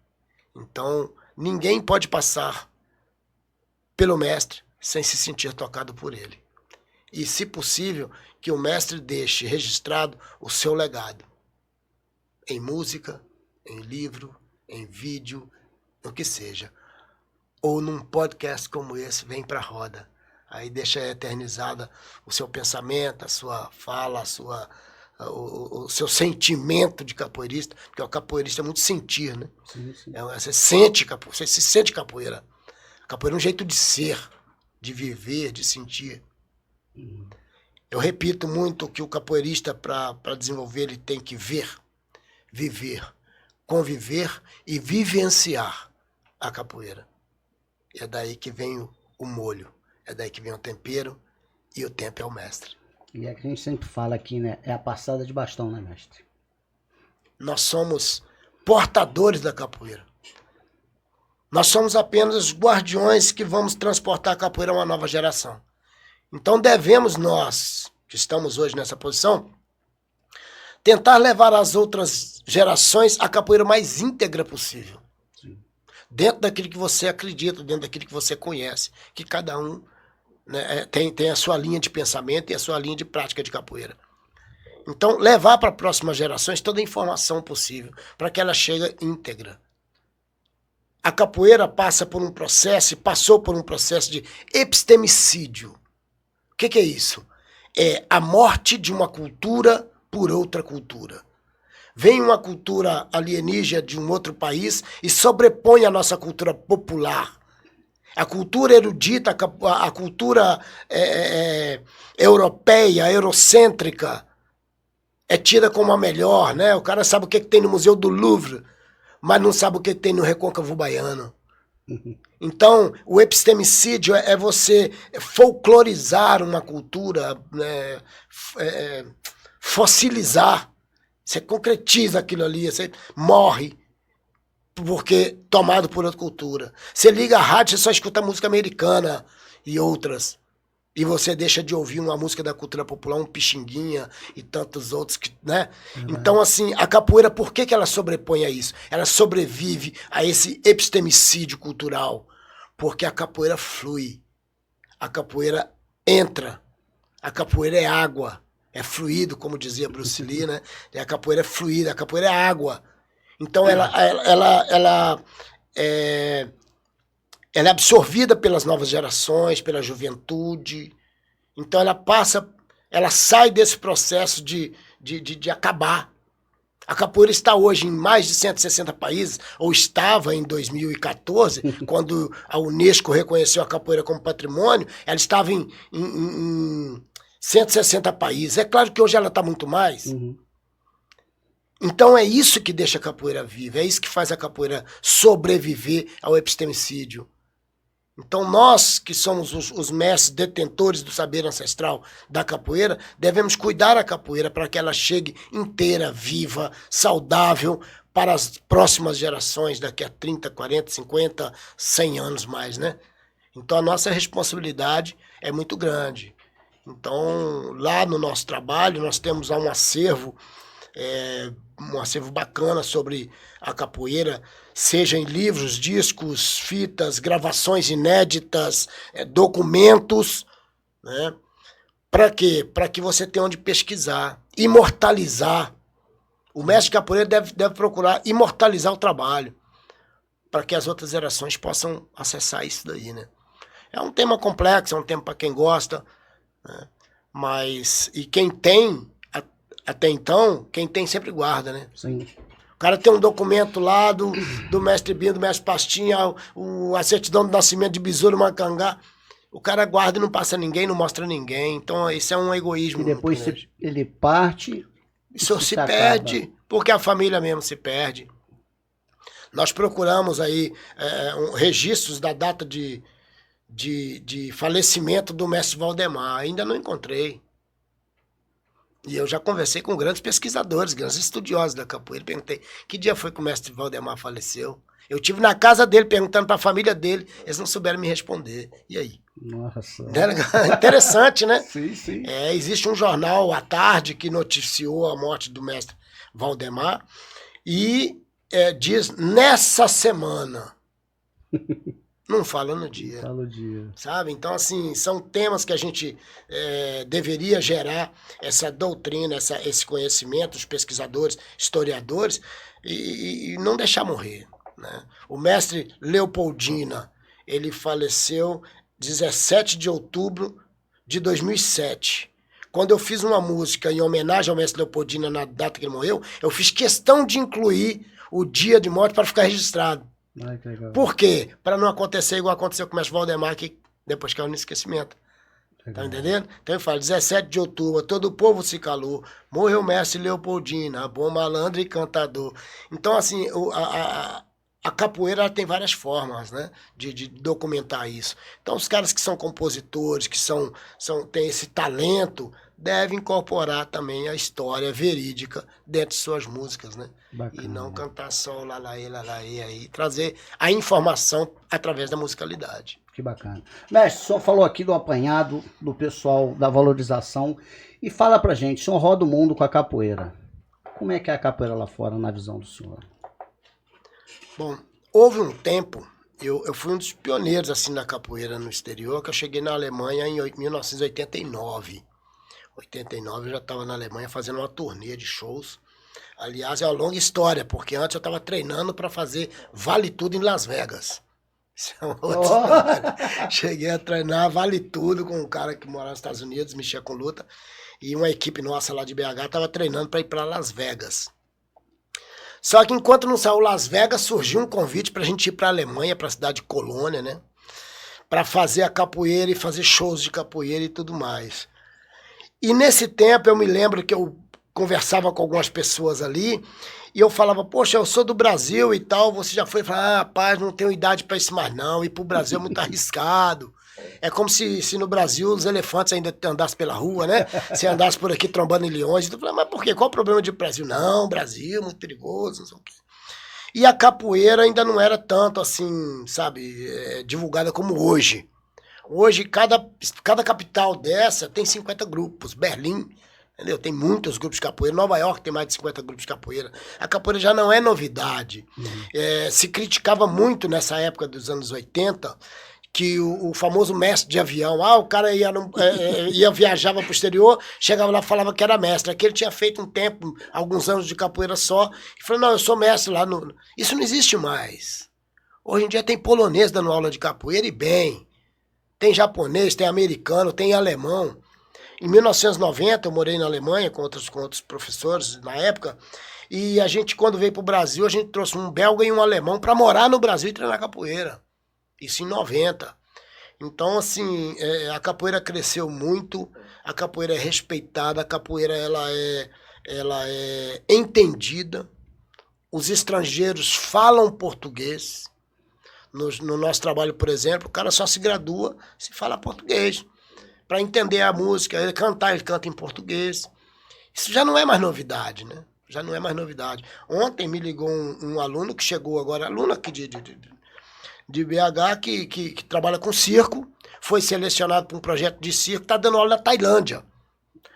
B: Então, ninguém pode passar pelo mestre sem se sentir tocado por ele. E, se possível, que o mestre deixe registrado o seu legado. Em música, em livro, em vídeo, o que seja. Ou num podcast como esse, Vem Pra Roda. Aí deixa eternizada o seu pensamento, a sua fala, o seu sentimento de capoeirista, porque o capoeirista é muito sentir, né?
A: Sim, sim.
B: Você sente capoeira, você se sente capoeira. A capoeira é um jeito de ser, de viver, de sentir. Eu repito muito que o capoeirista, para desenvolver, ele tem que ver, viver, conviver e vivenciar a capoeira. E é daí que vem o molho. É daí que vem o tempero, e o tempo é o mestre.
A: E é que a gente sempre fala aqui, né? É a passada de bastão, né, mestre?
B: Nós somos portadores da capoeira. Nós somos apenas os guardiões que vamos transportar a capoeira a uma nova geração. Então devemos nós, que estamos hoje nessa posição, tentar levar às outras gerações a capoeira mais íntegra possível. Sim. Dentro daquilo que você acredita, dentro daquilo que você conhece, que cada um, né, tem a sua linha de pensamento e a sua linha de prática de capoeira. Então, levar para próximas gerações toda a informação possível, para que ela chegue íntegra. A capoeira passa por um processo, passou por um processo de epistemicídio. O que é isso? É a morte de uma cultura por outra cultura. Vem uma cultura alienígena de um outro país e sobrepõe a nossa cultura popular. A cultura erudita, a cultura europeia, eurocêntrica, é tida como a melhor, né? O cara sabe o que tem no Museu do Louvre, mas não sabe o que tem no Recôncavo Baiano. Então, o epistemicídio é você folclorizar uma cultura, né? Fossilizar. Você concretiza aquilo ali, você morre porque tomado por outra cultura. Você liga a rádio, você só escuta música americana e outras. E você deixa de ouvir uma música da cultura popular, um Pixinguinha e tantos outros, né? Então, assim, a capoeira, por que ela sobrepõe a isso? Ela sobrevive a esse epistemicídio cultural. Porque a capoeira flui. A capoeira entra. A capoeira é água. É fluido, como dizia Bruce Lee, né? A capoeira é fluida, a capoeira é água. Então, ela é absorvida pelas novas gerações, pela juventude. Então, ela sai desse processo de acabar. A capoeira está hoje em mais de 160 países, ou estava em 2014, quando a Unesco reconheceu a capoeira como patrimônio, ela estava em 160 países. É claro que hoje ela está muito mais. Uhum. Então é isso que deixa a capoeira viva, é isso que faz a capoeira sobreviver ao epistemicídio. Então nós, que somos os mestres detentores do saber ancestral da capoeira, devemos cuidar da capoeira para que ela chegue inteira, viva, saudável, para as próximas gerações, daqui a 30, 40, 50, 100 anos mais, né? Então a nossa responsabilidade é muito grande. Então, lá no nosso trabalho, nós temos lá um acervo bacana sobre a capoeira, seja em livros, discos, fitas, gravações inéditas, documentos, né? Para quê? Para que você tenha onde pesquisar, imortalizar. O mestre de capoeira deve procurar imortalizar o trabalho, para que as outras gerações possam acessar isso daí, né? É um tema complexo, é um tema para quem gosta, né? Mas, e quem tem, até então, quem tem sempre guarda, né?
A: Sim.
B: O cara tem um documento lá do mestre Binho, do mestre Pastinha, a certidão do nascimento de Besouro Macangá. O cara guarda e não passa ninguém, não mostra ninguém. Então, isso é um egoísmo.
A: E depois ele parte.
B: Isso se perde, porque a família mesmo se perde. Nós procuramos aí registros da data de falecimento do mestre Valdemar. Ainda não encontrei. E eu já conversei com grandes pesquisadores, grandes estudiosos da capoeira. Perguntei, que dia foi que o mestre Valdemar faleceu? Eu estive na casa dele, perguntando para a família dele. Eles não souberam me responder. E aí?
A: Nossa.
B: Interessante, né?
A: Sim, sim.
B: Existe um jornal à tarde que noticiou a morte do mestre Valdemar. E diz, nessa semana... Não fala no dia.
A: Fala o dia.
B: Sabe? Então, assim, são temas que a gente deveria gerar essa doutrina, esse conhecimento, os pesquisadores, historiadores, e não deixar morrer, né? O mestre Leopoldina, ele faleceu 17 de outubro de 2007. Quando eu fiz uma música em homenagem ao mestre Leopoldina na data que ele morreu, eu fiz questão de incluir o dia de morte para ficar registrado.
A: Ai, que legal.
B: Por quê? Para não acontecer igual aconteceu com o mestre Valdemar, que depois caiu no esquecimento. Tá entendendo? Então eu falo, 17 de outubro, todo o povo se calou, morreu o mestre Leopoldina, bom malandro e cantador. Então, assim, a capoeira tem várias formas, né, de documentar isso. Então, os caras que são compositores, que têm esse talento, devem incorporar também a história verídica dentro de suas músicas, né? Bacana. E não cantar só lalaê, aí, trazer a informação através da musicalidade.
A: Que bacana. Mestre, o senhor falou aqui do apanhado do pessoal da valorização e fala pra gente, o senhor roda o mundo com a capoeira. Como é que é a capoeira lá fora, na visão do senhor?
B: Bom, houve um tempo, eu fui um dos pioneiros assim na capoeira no exterior, que eu cheguei na Alemanha em 1989. 89 eu já estava na Alemanha fazendo uma turnê de shows. Aliás, é uma longa história, porque antes eu estava treinando para fazer Vale Tudo em Las Vegas. Isso é uma outra história. Cheguei a treinar Vale Tudo com um cara que mora nos Estados Unidos, mexia com luta, e uma equipe nossa lá de BH estava treinando para ir para Las Vegas. Só que enquanto não saiu Las Vegas, surgiu um convite para a gente ir para a Alemanha, para a cidade de Colônia, né? Para fazer a capoeira e fazer shows de capoeira e tudo mais. E nesse tempo eu me lembro que eu conversava com algumas pessoas ali e eu falava, poxa, eu sou do Brasil e tal, você já foi? Falar, rapaz, não tenho idade para isso mais não, ir pro Brasil é muito arriscado. É como se no Brasil os elefantes ainda andassem pela rua, né? Se andasse por aqui trombando em leões. Eu falei, mas por quê? Qual o problema de ir pro Brasil? Não, Brasil, muito perigoso, não sei o quê. E a capoeira ainda não era tanto assim, sabe, divulgada como hoje. Hoje, cada capital dessa tem 50 grupos. Berlim, entendeu? Tem muitos grupos de capoeira. Nova York tem mais de 50 grupos de capoeira. A capoeira já não é novidade. Se criticava muito nessa época dos anos 80 que o famoso mestre de avião, o cara viajava pro exterior, chegava lá e falava que era mestre. Aqui ele tinha feito um tempo, alguns anos de capoeira só, e falou, não, eu sou mestre lá. Isso não existe mais. Hoje em dia tem polonês dando aula de capoeira e bem. Tem japonês, tem americano, tem alemão. Em 1990, eu morei na Alemanha com outros professores na época, e a gente, quando veio para o Brasil, a gente trouxe um belga e um alemão para morar no Brasil e treinar capoeira. Isso em 90. Então, assim, a capoeira cresceu muito, a capoeira é respeitada, a capoeira ela é entendida. Os estrangeiros falam português. No nosso trabalho, por exemplo, o cara só se gradua se fala português. Para entender a música, ele canta em português. Isso já não é mais novidade, né? Já não é mais novidade. Ontem me ligou um aluno que chegou agora, aluno aqui de BH, que trabalha com circo, foi selecionado para um projeto de circo, está dando aula na Tailândia.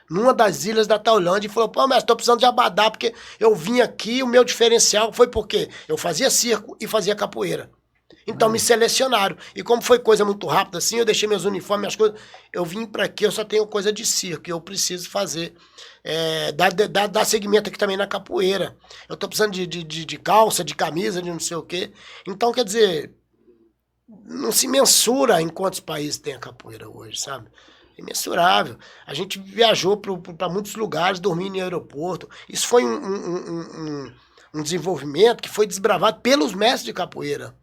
B: Numa das ilhas da Tailândia, e falou, pô, mestre, estou precisando de Abadá, porque eu vim aqui, o meu diferencial foi porque eu fazia circo e fazia capoeira. Então me selecionaram. E como foi coisa muito rápida assim, eu deixei meus uniformes, minhas coisas, eu vim para aqui, eu só tenho coisa de circo, eu preciso fazer, dar seguimento aqui também na capoeira. Eu estou precisando de calça, de camisa, de não sei o quê. Então, quer dizer, não se mensura em quantos países tem a capoeira hoje, sabe? Imensurável. A gente viajou para muitos lugares, dormindo em aeroporto. Isso foi um desenvolvimento que foi desbravado pelos mestres de capoeira.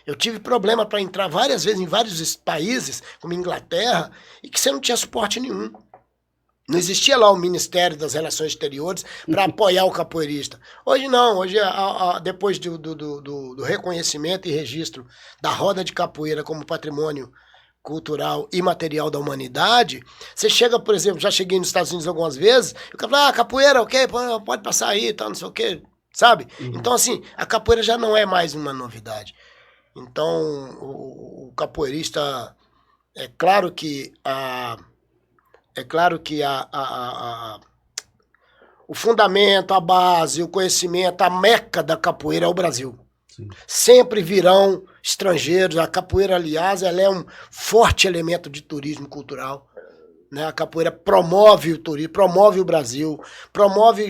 B: Eu tive problema para entrar várias vezes em vários países, como Inglaterra, e que você não tinha suporte nenhum. Não existia lá o Ministério das Relações Exteriores para apoiar o capoeirista. Hoje não, hoje depois do reconhecimento e registro da roda de capoeira como patrimônio cultural e material da humanidade, você chega, por exemplo, já cheguei nos Estados Unidos algumas vezes, e o cara fala, capoeira, ok, pode passar aí, tal, não sei o quê, sabe? Então, assim, a capoeira já não é mais uma novidade. Então, o capoeirista, é claro que o fundamento, a base, o conhecimento, a meca da capoeira é o Brasil. Sim. Sempre virão estrangeiros. A capoeira, aliás, ela é um forte elemento de turismo cultural. Né? A capoeira promove o turismo, promove o Brasil,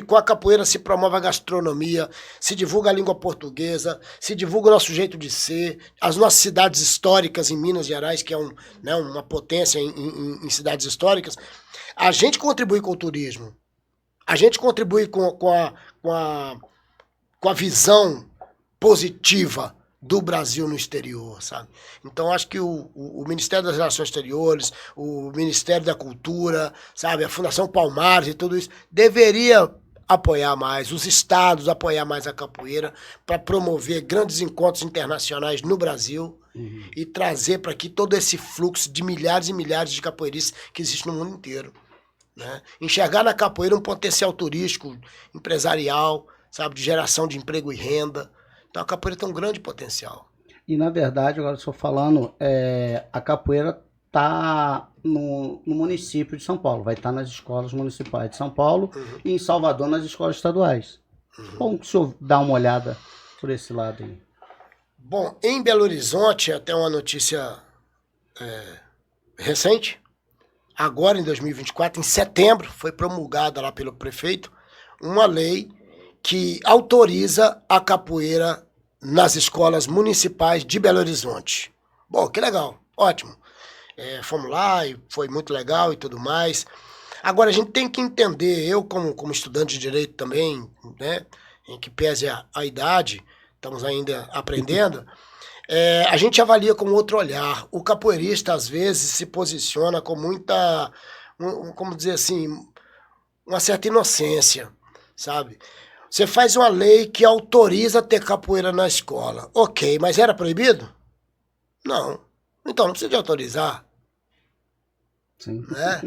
B: com a capoeira se promove a gastronomia, se divulga a língua portuguesa, se divulga o nosso jeito de ser, as nossas cidades históricas em Minas Gerais, que é uma potência em cidades históricas. A gente contribui com o turismo, a gente contribui com a visão positiva do Brasil no exterior, sabe? Então, acho que o Ministério das Relações Exteriores, o Ministério da Cultura, sabe, a Fundação Palmares e tudo isso, deveria apoiar mais, os estados apoiar mais a capoeira para promover grandes encontros internacionais no Brasil e trazer para aqui todo esse fluxo de milhares e milhares de capoeiristas que existe no mundo inteiro. Né? Enxergar na capoeira um potencial turístico, empresarial, sabe, de geração de emprego e renda. Então a capoeira tem um grande potencial.
A: E na verdade, agora estou falando, a capoeira está no município de São Paulo, vai estar nas escolas municipais de São Paulo e em Salvador nas escolas estaduais. Como que o senhor dá uma olhada por esse lado aí?
B: Bom, em Belo Horizonte, até uma notícia recente, agora em 2024, em setembro, foi promulgada lá pelo prefeito uma lei que autoriza a capoeira nas escolas municipais de Belo Horizonte. Bom, que legal, ótimo. Fomos lá e foi muito legal e tudo mais. Agora, a gente tem que entender, eu como estudante de Direito também, né, em que pese a idade, estamos ainda aprendendo, a gente avalia com outro olhar. O capoeirista, às vezes, se posiciona com muita, como dizer assim, uma certa inocência, sabe? Você faz uma lei que autoriza ter capoeira na escola. Ok, mas era proibido? Não. Então não precisa de autorizar.
A: Sim.
B: Né?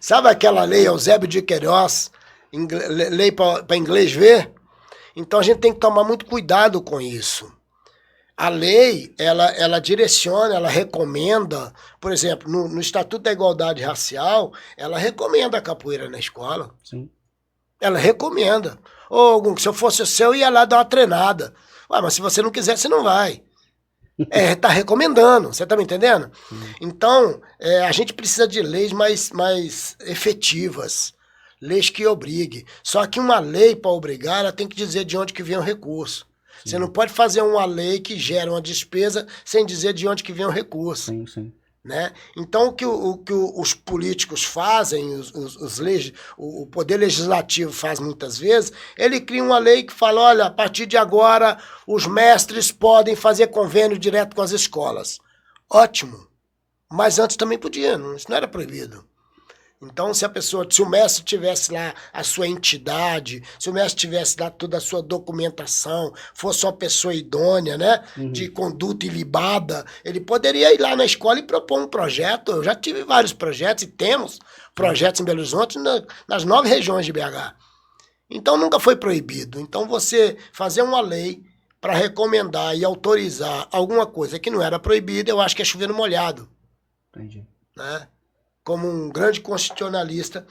B: Sabe aquela lei Eusébio de Queiroz, lei para inglês ver? Então a gente tem que tomar muito cuidado com isso. A lei, ela direciona, ela recomenda, por exemplo, no Estatuto da Igualdade Racial, ela recomenda a capoeira na escola.
A: Sim.
B: Ela recomenda. Ô, se eu fosse o seu, eu ia lá dar uma treinada. Ué, mas se você não quiser, você não vai. Tá recomendando, você tá me entendendo? Então, a gente precisa de leis mais efetivas. Leis que obriguem. Só que uma lei, para obrigar, ela tem que dizer de onde que vem o recurso. Sim. Você não pode fazer uma lei que gera uma despesa sem dizer de onde que vem o recurso.
A: Sim, sim.
B: Né? Então, o que os políticos fazem, o poder legislativo faz muitas vezes, ele cria uma lei que fala, olha, a partir de agora os mestres podem fazer convênio direto com as escolas. Ótimo, mas antes também podia, isso não era proibido. Então, se o mestre tivesse lá a sua entidade, se o mestre tivesse lá toda a sua documentação, fosse uma pessoa idônea, né, de conduta ilibada, ele poderia ir lá na escola e propor um projeto. Eu já tive vários projetos e temos projetos em Belo Horizonte nas 9 regiões de BH. Então nunca foi proibido. Então você fazer uma lei para recomendar e autorizar alguma coisa que não era proibida, eu acho que é chover no molhado.
A: Entendi.
B: Né? Como um grande constitucionalista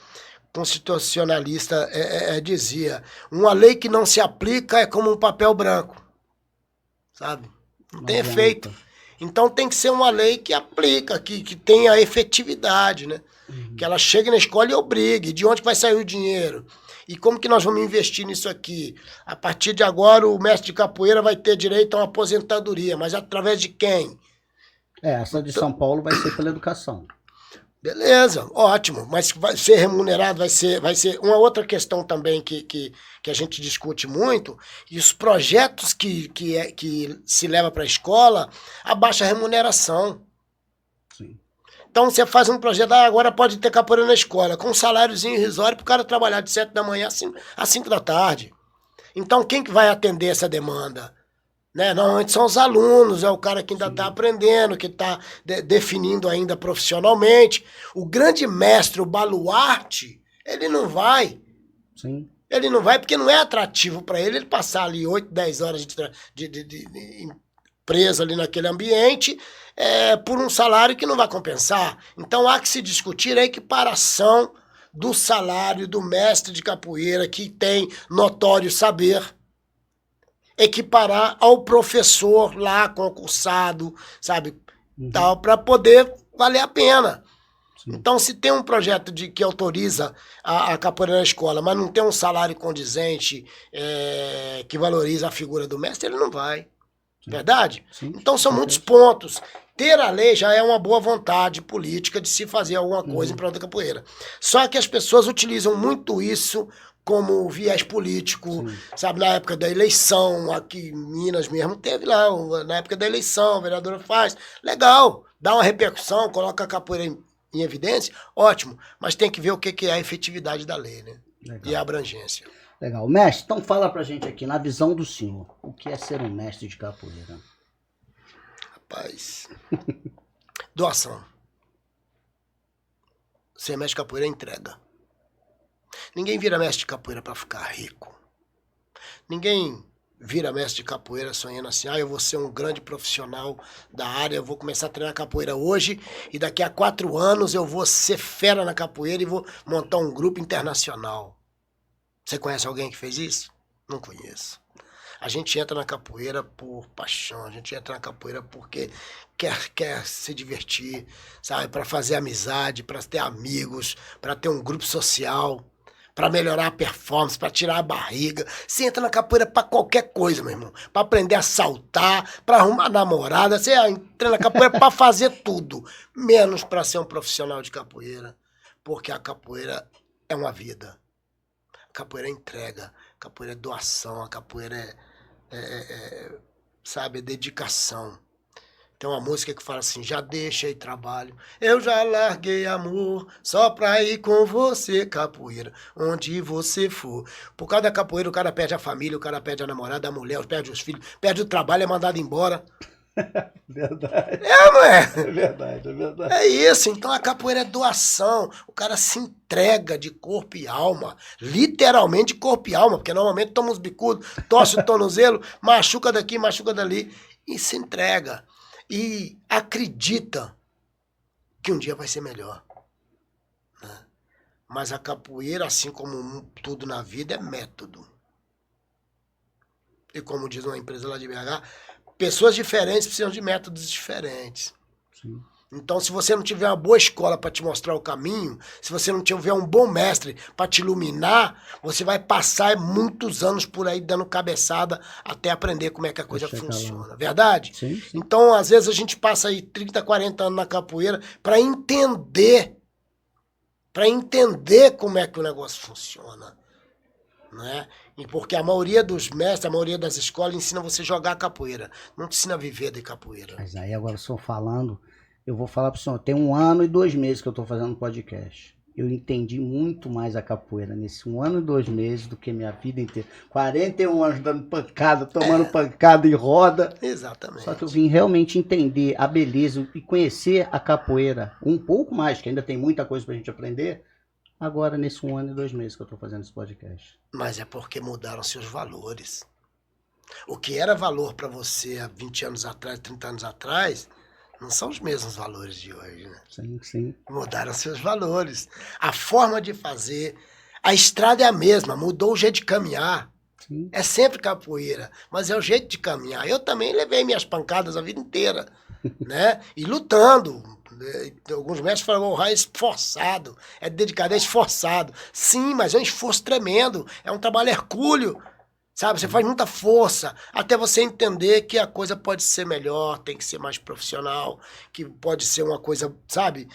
B: dizia, uma lei que não se aplica é como um papel branco, sabe? Não tem efeito. Então tem que ser uma lei que aplica, que tenha efetividade, né? Que ela chegue na escola e obrigue. De onde vai sair o dinheiro? E como que nós vamos investir nisso aqui? A partir de agora, o mestre de capoeira vai ter direito a uma aposentadoria, mas através de quem?
A: Essa de São Paulo vai ser pela educação.
B: Beleza, ótimo, mas vai ser remunerado, vai ser uma outra questão também que a gente discute muito, e os projetos que se leva para a escola, a baixa remuneração.
A: Sim.
B: Então você faz um projeto, agora pode ter capoeira na escola, com um saláriozinho irrisório para o cara trabalhar de 7 da manhã às 5 da tarde. Então quem que vai atender essa demanda? Né? Normalmente são os alunos, é o cara que ainda está aprendendo, que está definindo ainda profissionalmente. O grande mestre, o baluarte, ele não vai.
A: Sim.
B: Ele não vai porque não é atrativo para ele passar ali 8, 10 horas de preso ali naquele ambiente por um salário que não vai compensar. Então há que se discutir a equiparação do salário do mestre de capoeira que tem notório saber, equiparar ao professor lá concursado, sabe, tal, para poder valer a pena. Sim. Então, se tem um projeto que autoriza a capoeira na escola, mas não tem um salário condizente que valoriza a figura do mestre, ele não vai. Sim. Verdade? Sim. Então, são muitos pontos. Ter a lei já é uma boa vontade política de se fazer alguma coisa em prol da capoeira. Só que as pessoas utilizam muito isso como viés político, sim, sabe, na época da eleição, aqui em Minas mesmo, teve lá, na época da eleição, a vereadora faz, legal, dá uma repercussão, coloca a capoeira em evidência, ótimo, mas tem que ver o que é a efetividade da lei, né? Legal. E a abrangência.
A: Legal. Mestre, então fala pra gente aqui, na visão do senhor, o que é ser um mestre de capoeira?
B: Rapaz, doação. Ser mestre de capoeira é entrega. Ninguém vira mestre de capoeira para ficar rico. Ninguém vira mestre de capoeira sonhando assim, eu vou ser um grande profissional da área, eu vou começar a treinar capoeira hoje e daqui a 4 anos eu vou ser fera na capoeira e vou montar um grupo internacional. Você conhece alguém que fez isso? Não conheço. A gente entra na capoeira por paixão, a gente entra na capoeira porque quer se divertir, sabe? Para fazer amizade, para ter amigos, para ter um grupo social, para melhorar a performance, para tirar a barriga. Você entra na capoeira para qualquer coisa, meu irmão. Para aprender a saltar, para arrumar namorada. Você entra na capoeira para fazer tudo, menos para ser um profissional de capoeira, porque a capoeira é uma vida. A capoeira é entrega, a capoeira é doação, a capoeira sabe, é dedicação. Tem uma música que fala assim, já deixei trabalho, eu já larguei amor, só pra ir com você, capoeira, onde você for. Por causa da capoeira, o cara perde a família, o cara perde a namorada, a mulher, perde os filhos, perde o trabalho, é mandado embora.
A: Verdade.
B: Não é?
A: É verdade, é verdade.
B: É isso, então a capoeira é doação, o cara se entrega de corpo e alma, literalmente de corpo e alma, porque normalmente toma uns bicudos, torce o tornozelo, machuca daqui, machuca dali, e se entrega. E acredita que um dia vai ser melhor. Né? Mas a capoeira, assim como tudo na vida, é método. E como diz uma empresa lá de BH, pessoas diferentes precisam de métodos diferentes. Sim. Então, se você não tiver uma boa escola para te mostrar o caminho, se você não tiver um bom mestre para te iluminar, você vai passar muitos anos por aí dando cabeçada até aprender como é que a coisa funciona. Lá. Verdade?
A: Sim, sim.
B: Então, às vezes, a gente passa aí 30, 40 anos na capoeira para entender como é que o negócio funciona. Né? E porque a maioria dos mestres, a maioria das escolas ensina você a jogar capoeira, não te ensina a viver de capoeira.
A: Mas aí agora o senhor falando, eu vou falar para o senhor, tem 1 ano e 2 meses que eu estou fazendo podcast. Eu entendi muito mais a capoeira nesse 1 ano e 2 meses do que minha vida inteira. 41 anos dando pancada, tomando pancada em roda.
B: Exatamente.
A: Só que eu vim realmente entender a beleza e conhecer a capoeira um pouco mais, que ainda tem muita coisa pra gente aprender, agora nesse 1 ano e 2 meses que eu tô fazendo esse podcast.
B: Mas é porque mudaram seus valores. O que era valor para você há 20 anos atrás, 30 anos atrás, não são os mesmos valores de hoje, né?
A: Sim, sim.
B: Mudaram seus valores. A forma de fazer. A estrada é a mesma, mudou o jeito de caminhar.
A: Sim.
B: É sempre capoeira, mas é o jeito de caminhar. Eu também levei minhas pancadas a vida inteira, né? E lutando. Alguns mestres falam, o raio é esforçado, é dedicado, é esforçado. Sim, mas é um esforço tremendo, é um trabalho hercúleo, sabe? Você faz muita força, até você entender que a coisa pode ser melhor, tem que ser mais profissional, que pode ser uma coisa, sabe?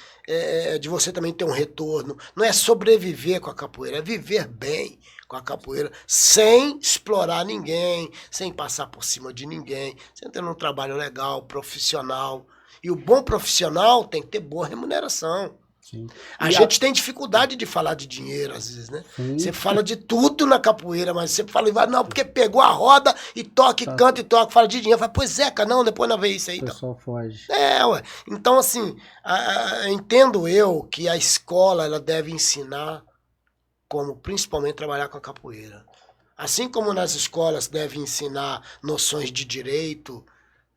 B: De você também ter um retorno. Não é sobreviver com a capoeira, é viver bem com a capoeira, sem explorar ninguém, sem passar por cima de ninguém, sem ter um trabalho legal, profissional. E o bom profissional tem que ter boa remuneração.
A: Sim.
B: A gente tem dificuldade de falar de dinheiro, às vezes, né?
A: Sim.
B: Você fala de tudo na capoeira, mas você fala, não, porque pegou a roda e toca, e canta e toca, fala de dinheiro. Fala, pois é, cara, não, depois não vê isso aí.
A: O pessoal foge.
B: Ué. Então, assim, entendo eu que a escola ela deve ensinar como principalmente trabalhar com a capoeira. Assim como nas escolas deve ensinar noções de direito,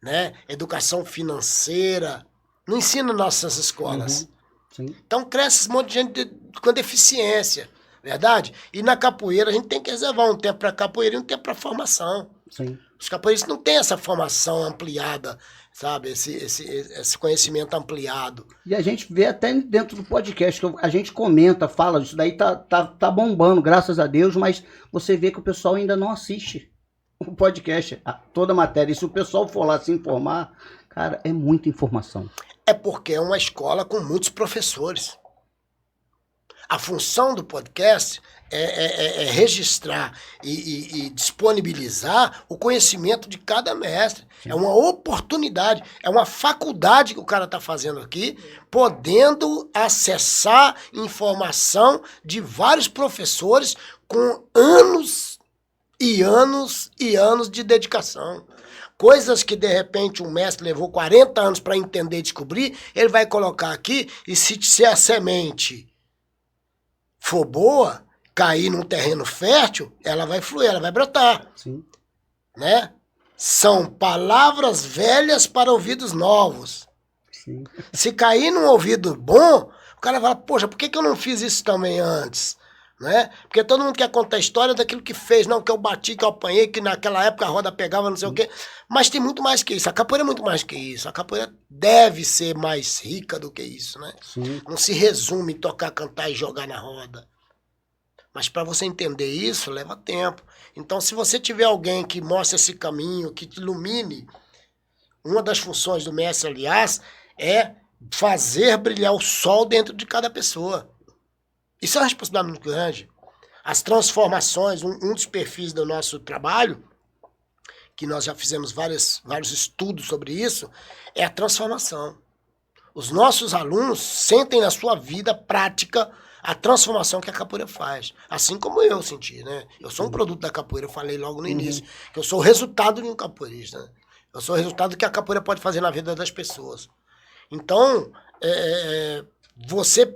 B: né? Educação financeira. Não ensina nossas escolas.
A: Uhum. Sim.
B: Então cresce um monte de gente com deficiência, verdade? E na capoeira a gente tem que reservar um tempo para capoeira e um tempo para formação.
A: Sim.
B: Os capoeiristas não têm essa formação ampliada, sabe? Esse conhecimento ampliado.
A: E a gente vê até dentro do podcast, que a gente comenta, fala, isso daí tá bombando, graças a Deus, mas você vê que o pessoal ainda não assiste o podcast, toda a matéria. E se o pessoal for lá se informar, cara, é muita informação.
B: É porque é uma escola com muitos professores. A função do podcast é registrar e disponibilizar o conhecimento de cada mestre. Sim. É uma oportunidade, é uma faculdade que o cara está fazendo aqui, podendo acessar informação de vários professores com anos e anos e anos de dedicação. Coisas que, de repente, um mestre levou 40 anos para entender e descobrir, ele vai colocar aqui, e se a semente for boa, cair num terreno fértil, ela vai fluir, ela vai brotar.
A: Sim.
B: Né? São palavras velhas para ouvidos novos.
A: Sim.
B: Se cair num ouvido bom, o cara vai falar, poxa, por que eu não fiz isso também antes? Né? Porque todo mundo quer contar a história daquilo que fez, não, que eu bati, que eu apanhei, que naquela época a roda pegava, não sei o quê. Mas tem muito mais que isso. A capoeira é muito mais que isso. A capoeira deve ser mais rica do que isso, né?
A: Sim.
B: Não se resume em tocar, cantar e jogar na roda. Mas para você entender isso, leva tempo. Então, se você tiver alguém que mostre esse caminho, que te ilumine, uma das funções do mestre, aliás, é fazer brilhar o sol dentro de cada pessoa. Isso é uma responsabilidade muito grande. As transformações, um dos perfis do nosso trabalho, que nós já fizemos vários estudos sobre isso, é a transformação. Os nossos alunos sentem na sua vida prática a transformação que a capoeira faz. Assim como eu senti, né? Eu sou um produto da capoeira, eu falei logo no início, que eu sou o resultado de um capoeirista. Né? Eu sou o resultado do que a capoeira pode fazer na vida das pessoas. Então, você,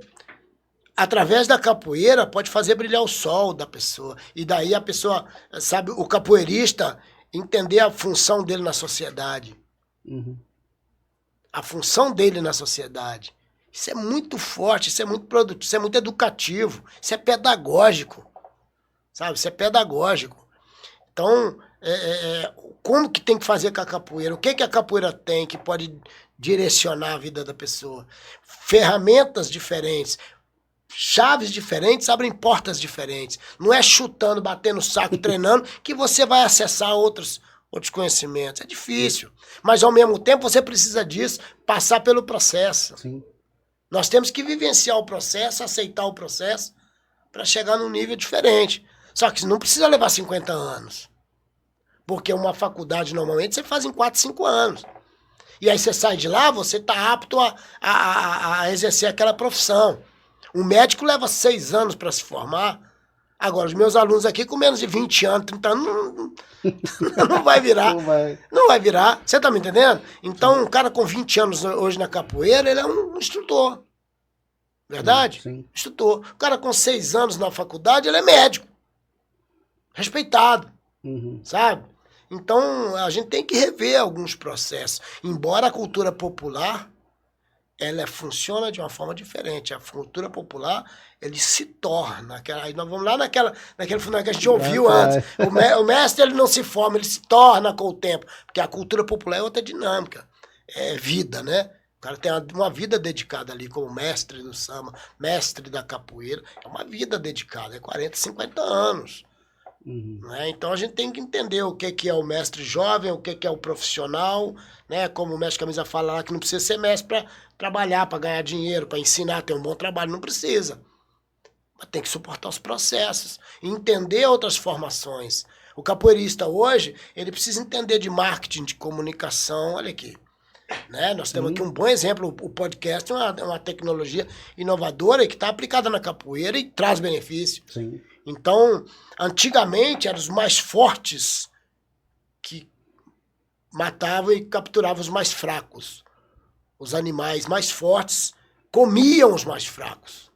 B: através da capoeira, pode fazer brilhar o sol da pessoa. E daí a pessoa, sabe, o capoeirista entender a função dele na sociedade.
A: Uhum.
B: A função dele na sociedade. Isso é muito forte, isso é muito produtivo, isso é muito educativo, isso é pedagógico, sabe? Isso é pedagógico. Então, como que tem que fazer com a capoeira? O que a capoeira tem que pode direcionar a vida da pessoa? Ferramentas diferentes, chaves diferentes abrem portas diferentes. Não é chutando, batendo o saco, treinando, que você vai acessar outros conhecimentos. É difícil. Mas, ao mesmo tempo, você precisa disso, passar pelo processo.
A: Sim.
B: Nós temos que vivenciar o processo, aceitar o processo, para chegar num nível diferente. Só que não precisa levar 50 anos. Porque uma faculdade, normalmente, você faz em 4, 5 anos. E aí você sai de lá, você está apto a exercer aquela profissão. Um médico leva 6 anos para se formar. Agora, os meus alunos aqui, com menos de 20 anos, 30 anos, não vai virar. Não vai virar. Você tá me entendendo? Então, um cara com 20 anos hoje na capoeira, ele é um instrutor. Verdade?
A: Sim.
B: Estudou. O cara com 6 anos na faculdade, ele é médico. Respeitado, sabe? Então, a gente tem que rever alguns processos. Embora a cultura popular, ela funciona de uma forma diferente. A cultura popular, ele se torna. Aí nós vamos lá naquele final que a gente ouviu antes. O mestre, ele não se forma, ele se torna com o tempo. Porque a cultura popular é outra dinâmica. É vida, né? O cara tem uma vida dedicada ali como mestre do samba, mestre da capoeira. É uma vida dedicada, é 40, 50 anos. Né? Então a gente tem que entender o que é o mestre jovem, o que é o profissional, né? Como o mestre Camisa fala lá, que não precisa ser mestre para trabalhar, para ganhar dinheiro, para ensinar, ter um bom trabalho, não precisa. Mas tem que suportar os processos, entender outras formações. O capoeirista hoje, ele precisa entender de marketing, de comunicação, olha aqui. Né? Nós temos aqui um bom exemplo, o podcast é uma tecnologia inovadora que está aplicada na capoeira e traz benefício.
A: Sim.
B: Então, antigamente eram os mais fortes que matavam e capturavam os mais fracos. Os animais mais fortes comiam os mais fracos.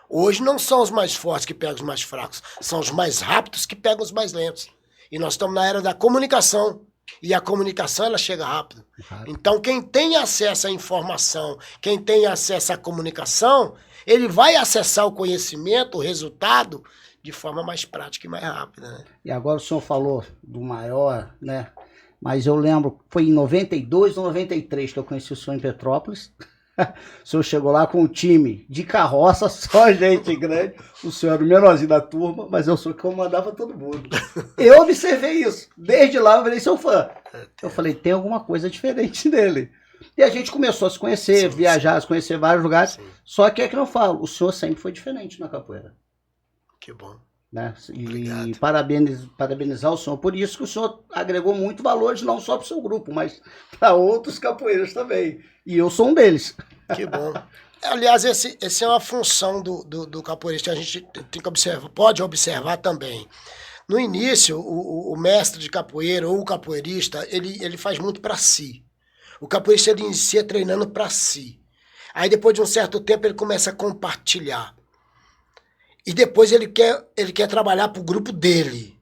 B: Hoje não são os mais fortes que pegam os mais fracos, são os mais rápidos que pegam os mais lentos. E nós estamos na era da comunicação. E a comunicação, ela chega rápido. Então, quem tem acesso à informação, quem tem acesso à comunicação, ele vai acessar o conhecimento, o resultado, de forma mais prática e mais rápida. Né?
A: E agora o senhor falou do maior, né? Mas eu lembro, foi em 92 ou 93 que eu conheci o senhor em Petrópolis. O senhor chegou lá com um time de carroça, só gente grande. O senhor era o menorzinho da turma, mas eu sou que comandava todo mundo. Eu observei isso. Desde lá eu virei seu fã. Eu falei, tem alguma coisa diferente nele. E a gente começou a se conhecer, viajar, se conhecer vários lugares. Sim. Só que é que eu falo, o senhor sempre foi diferente na capoeira.
B: Que bom.
A: Né? E parabenizar o senhor por isso, que o senhor agregou muito valores, não só para o seu grupo, mas para outros capoeiras também. E eu sou um deles.
B: Que bom. Aliás, esse é uma função do capoeirista, a gente tem que observar, pode observar também. No início, o mestre de capoeira ou o capoeirista, ele faz muito para si. O capoeirista, ele inicia treinando para si. Aí, depois de um certo tempo, ele começa a compartilhar. E depois ele quer trabalhar para o grupo dele.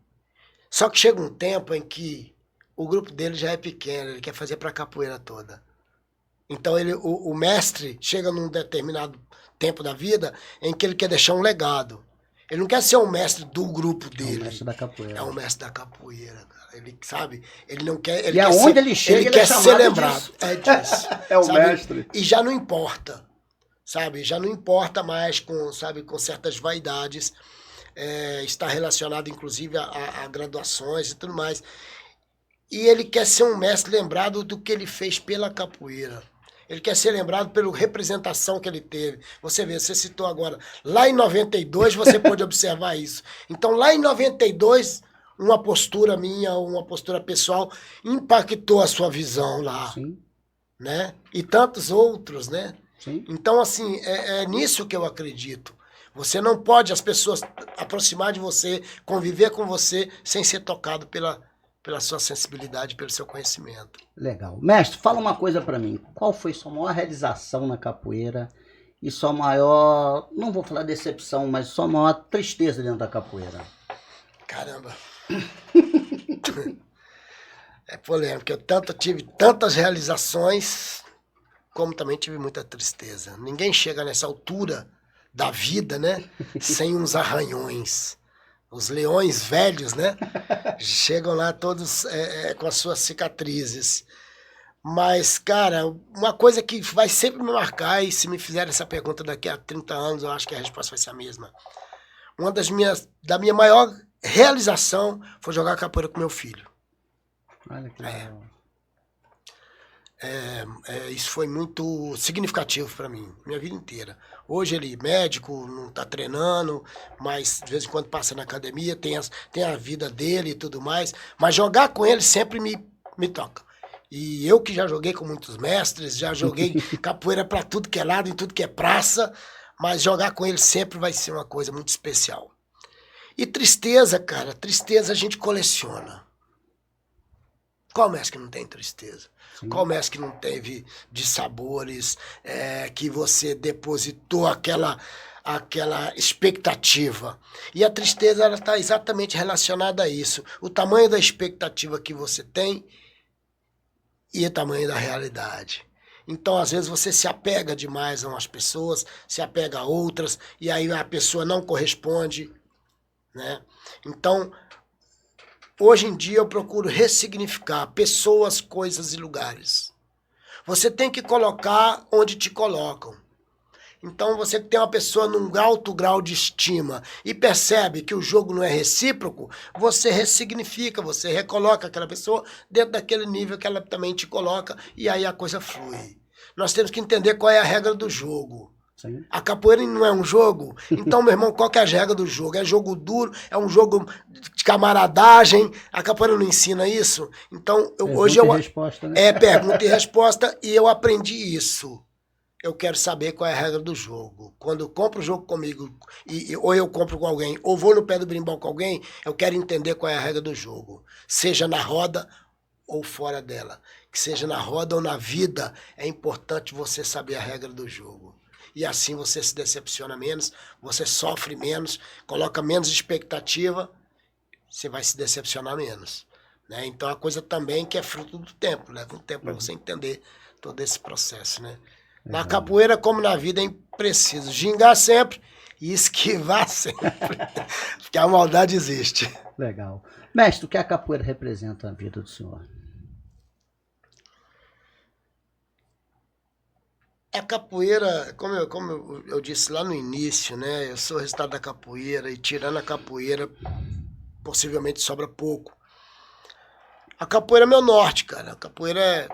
B: Só que chega um tempo em que o grupo dele já é pequeno, ele quer fazer para a capoeira toda. Então o mestre chega num determinado tempo da vida em que ele quer deixar um legado. Ele não quer ser um mestre do grupo dele. É o mestre
A: da capoeira.
B: É o mestre da capoeira, cara. Ele, sabe, ele não quer... Ele
A: e
B: quer
A: aonde
B: ser,
A: ele chega, ele
B: quer ser lembrado.
A: Disso.
B: É disso.
A: É o
B: sabe?
A: mestre.
B: E já não importa. Sabe, já não importa mais com certas vaidades, está relacionado inclusive a graduações e tudo mais. E ele quer ser um mestre lembrado do que ele fez pela capoeira. Ele quer ser lembrado pela representação que ele teve. Você vê, você citou agora, lá em 92 você pôde observar isso. Então lá em 92, uma postura minha, uma postura pessoal, impactou a sua visão lá.
A: Sim.
B: Né? E tantos outros, né?
A: Sim.
B: Então, assim, é nisso que eu acredito. Você não pode as pessoas aproximar de você, conviver com você, sem ser tocado pela sua sensibilidade, pelo seu conhecimento.
A: Legal. Mestre, fala uma coisa pra mim. Qual foi sua maior realização na capoeira e sua maior, não vou falar decepção, mas sua maior tristeza dentro da capoeira?
B: Caramba. É polêmico. Eu tive tantas realizações, como também tive muita tristeza. Ninguém chega nessa altura da vida, né, sem uns arranhões. Os leões velhos, né, chegam lá todos com as suas cicatrizes. Mas, cara, uma coisa que vai sempre me marcar, e se me fizerem essa pergunta daqui a 30 anos, eu acho que a resposta vai ser a mesma. Uma da minha maior realização foi jogar capoeira com meu filho.
A: Olha que legal.
B: Isso foi muito significativo para mim, minha vida inteira. Hoje ele é médico, não está treinando, mas de vez em quando passa na academia, tem a vida dele e tudo mais. Mas jogar com ele sempre me toca. E eu que já joguei com muitos mestres, já joguei capoeira para tudo que é lado, em tudo que é praça, mas jogar com ele sempre vai ser uma coisa muito especial. E tristeza, cara, tristeza a gente coleciona. Qual mestre que não tem tristeza?
A: Sim.
B: Qual mestre que não teve dissabores, que você depositou aquela expectativa? E a tristeza está exatamente relacionada a isso. O tamanho da expectativa que você tem e o tamanho da realidade. Então, às vezes, você se apega demais a umas pessoas, se apega a outras, e aí a pessoa não corresponde, né? Então, hoje em dia eu procuro ressignificar pessoas, coisas e lugares. Você tem que colocar onde te colocam. Então você tem uma pessoa num alto grau de estima e percebe que o jogo não é recíproco, você ressignifica, você recoloca aquela pessoa dentro daquele nível que ela também te coloca e aí a coisa flui. Nós temos que entender qual é a regra do jogo.
A: Sim.
B: A capoeira não é um jogo? Então, meu irmão, qual que é a regra do jogo? É jogo duro? É um jogo de camaradagem? A capoeira não ensina isso? Então, hoje eu...
A: Resposta, né?
B: Pergunta e resposta, e eu aprendi isso. Eu quero saber qual é a regra do jogo. Quando eu compro o jogo comigo, ou eu compro com alguém, ou vou no pé do brimbal com alguém, eu quero entender qual é a regra do jogo. Seja na roda ou fora dela. Que seja na roda ou na vida, é importante você saber a regra do jogo. E assim você se decepciona menos, você sofre menos, coloca menos expectativa, você vai se decepcionar menos. Né? Então a coisa também que é fruto do tempo, leva um tempo para você entender todo esse processo. Né? Na capoeira, como na vida, é preciso gingar sempre e esquivar sempre, porque a maldade existe.
A: Legal. Mestre, o que a capoeira representa na vida do senhor?
B: A capoeira, como eu disse lá no início, né? Eu sou o resultado da capoeira e tirando a capoeira, possivelmente sobra pouco. A capoeira é meu norte, cara. A capoeira é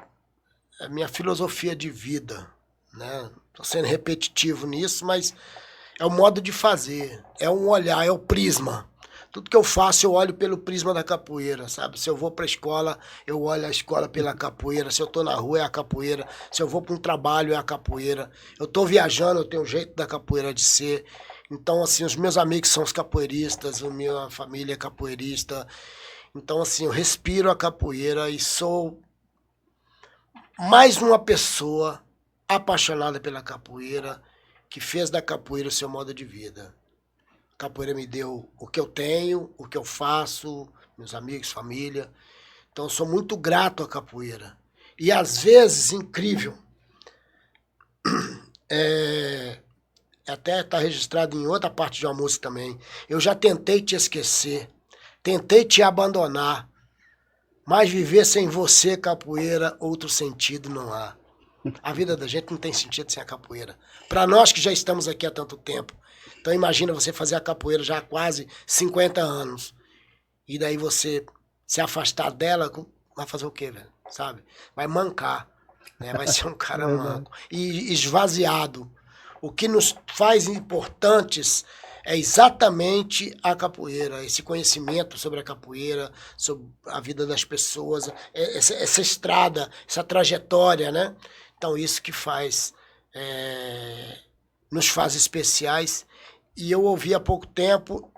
B: a minha filosofia de vida, né? Tô sendo repetitivo nisso, mas é o modo de fazer, é um olhar, é o prisma. Tudo que eu faço, eu olho pelo prisma da capoeira, sabe? Se eu vou para a escola, eu olho a escola pela capoeira. Se eu tô na rua, é a capoeira. Se eu vou para um trabalho, é a capoeira. Eu tô viajando, eu tenho o jeito da capoeira de ser. Então, assim, os meus amigos são os capoeiristas, a minha família é capoeirista. Então, assim, eu respiro a capoeira e sou mais uma pessoa apaixonada pela capoeira, que fez da capoeira o seu modo de vida. A capoeira me deu o que eu tenho, o que eu faço, meus amigos, família. Então eu sou muito grato à capoeira. E às vezes, incrível, até está registrado em outra parte de uma música também. Eu já tentei te esquecer, tentei te abandonar, mas viver sem você, capoeira, outro sentido não há. A vida da gente não tem sentido sem a capoeira. Para nós que já estamos aqui há tanto tempo. Então imagina você fazer a capoeira já há quase 50 anos. E daí você se afastar dela, vai fazer o quê, velho? Sabe? Vai mancar. Né? Vai ser um cara manco. E esvaziado. O que nos faz importantes é exatamente a capoeira, esse conhecimento sobre a capoeira, sobre a vida das pessoas, essa estrada, essa trajetória, né? Então isso que faz, nos faz especiais. E eu ouvi há pouco tempo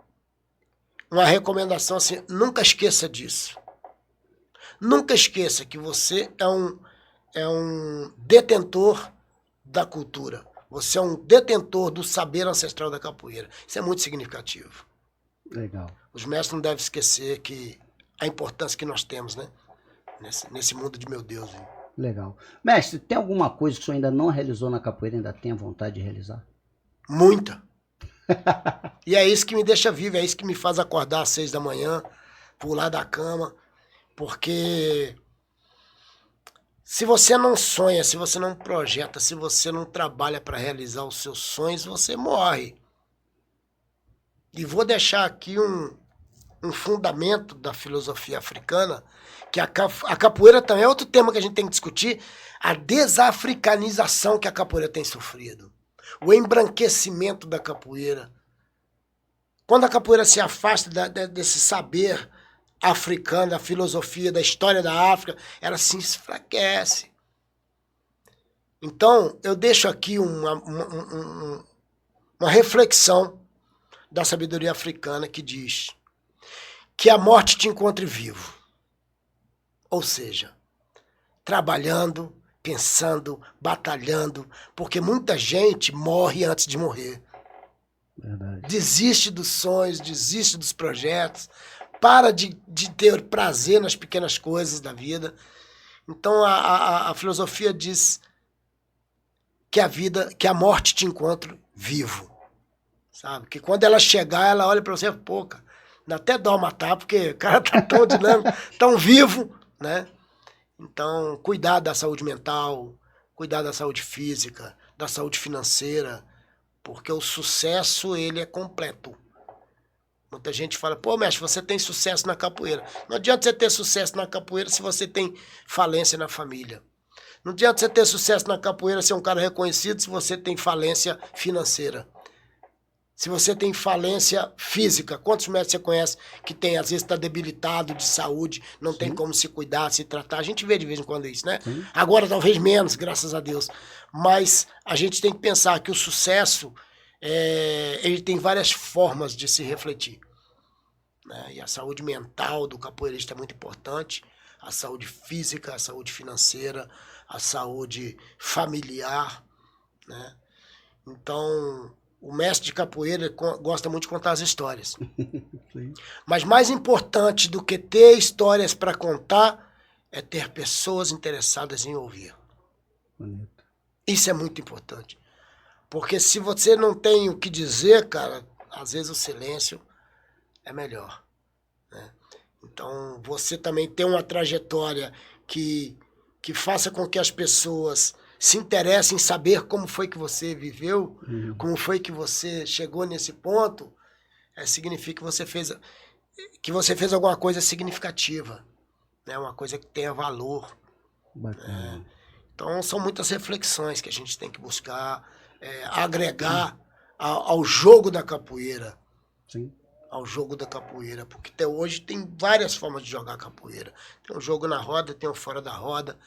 B: uma recomendação assim, nunca esqueça disso. Nunca esqueça que você é um detentor da cultura. Você é um detentor do saber ancestral da capoeira. Isso é muito significativo.
A: Legal.
B: Os mestres não devem esquecer a importância que nós temos, né? Nesse mundo de meu Deus. Hein?
A: Legal. Mestre, tem alguma coisa que o senhor ainda não realizou na capoeira e ainda tem vontade de realizar?
B: Muita. E é isso que me deixa vivo, é isso que me faz acordar às 6 da manhã, pular da cama, porque se você não sonha, se você não projeta, se você não trabalha para realizar os seus sonhos, você morre. E vou deixar aqui um fundamento da filosofia africana, que a capoeira também é outro tema que a gente tem que discutir, a desafricanização que a capoeira tem sofrido. O embranquecimento da capoeira. Quando a capoeira se afasta desse saber africano, da filosofia, da história da África, ela se enfraquece. Então, eu deixo aqui uma reflexão da sabedoria africana que diz que a morte te encontre vivo. Ou seja, trabalhando, pensando, batalhando, porque muita gente morre antes de morrer.
A: Verdade.
B: Desiste dos sonhos, desiste dos projetos, para de ter prazer nas pequenas coisas da vida. Então a filosofia diz que a morte te encontra vivo, sabe? Que quando ela chegar, ela olha para você, pô, cara, dá até dó matar, porque o cara tá tão dinâmico, tão vivo, né? Então, cuidar da saúde mental, cuidar da saúde física, da saúde financeira, porque o sucesso, ele é completo. Muita gente fala, pô, mestre, você tem sucesso na capoeira. Não adianta você ter sucesso na capoeira se você tem falência na família. Não adianta você ter sucesso na capoeira, ser um cara reconhecido, se você tem falência financeira. Se você tem falência física, quantos mestres você conhece que tem, às vezes está debilitado de saúde, não tem como se cuidar, se tratar? A gente vê de vez em quando isso, né? Sim. Agora talvez menos, graças a Deus. Mas a gente tem que pensar que o sucesso, ele tem várias formas de se refletir, né? E a saúde mental do capoeirista é muito importante, a saúde física, a saúde financeira, a saúde familiar, né? Então, o mestre de capoeira gosta muito de contar as histórias. Mas mais importante do que ter histórias para contar é ter pessoas interessadas em ouvir. Bonito. Isso é muito importante. Porque se você não tem o que dizer, cara, às vezes o silêncio é melhor, né? Então, você também tem uma trajetória que faça com que as pessoas se interessem em saber como foi que você viveu, como foi que você chegou nesse ponto, significa que você fez alguma coisa significativa, né? Uma coisa que tenha valor. Bacana. Então, são muitas reflexões que a gente tem que buscar, agregar ao jogo da capoeira. Sim. Ao jogo da capoeira, porque até hoje tem várias formas de jogar capoeira. Tem um jogo na roda, tem um fora da roda,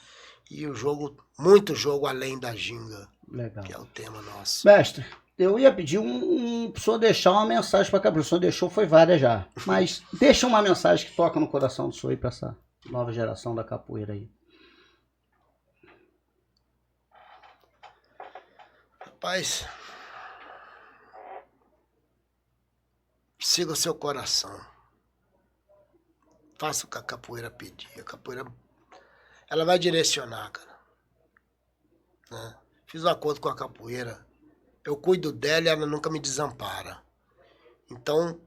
B: e o jogo, muito jogo além da ginga. Legal. Que é o tema nosso.
A: Mestre, eu ia pedir pro senhor deixar uma mensagem para a capoeira. O senhor deixou, foi várias já. Mas deixa uma mensagem que toca no coração do senhor aí para essa nova geração da capoeira aí.
B: Rapaz, siga o seu coração. Faça o que a capoeira pedir. A capoeira, ela vai direcionar, cara, né? Fiz um acordo com a capoeira. Eu cuido dela e ela nunca me desampara. Então,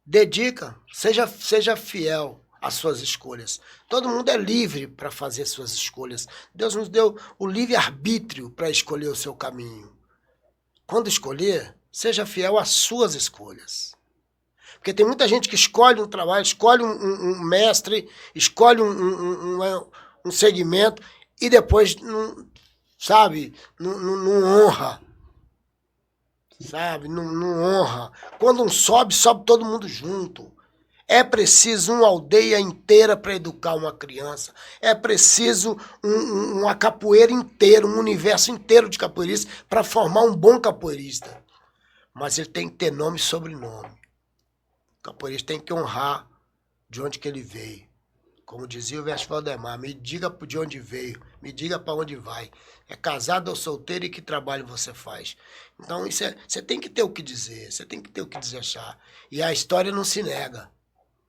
B: dedica, seja fiel às suas escolhas. Todo mundo é livre para fazer suas escolhas. Deus nos deu o livre-arbítrio para escolher o seu caminho. Quando escolher, seja fiel às suas escolhas. Porque tem muita gente que escolhe um trabalho, escolhe um mestre, escolhe um segmento e depois, não honra. Sabe? Não honra. Quando um sobe todo mundo junto. É preciso uma aldeia inteira para educar uma criança. É preciso uma capoeira inteira, um universo inteiro de capoeiristas para formar um bom capoeirista. Mas ele tem que ter nome e sobrenome. O capoeirista tem que honrar de onde que ele veio. Como dizia o Mestre Valdemar, me diga de onde veio, me diga para onde vai. É casado ou solteiro e que trabalho você faz. Então você tem que ter o que dizer, você tem que ter o que desechar. E a história não se nega.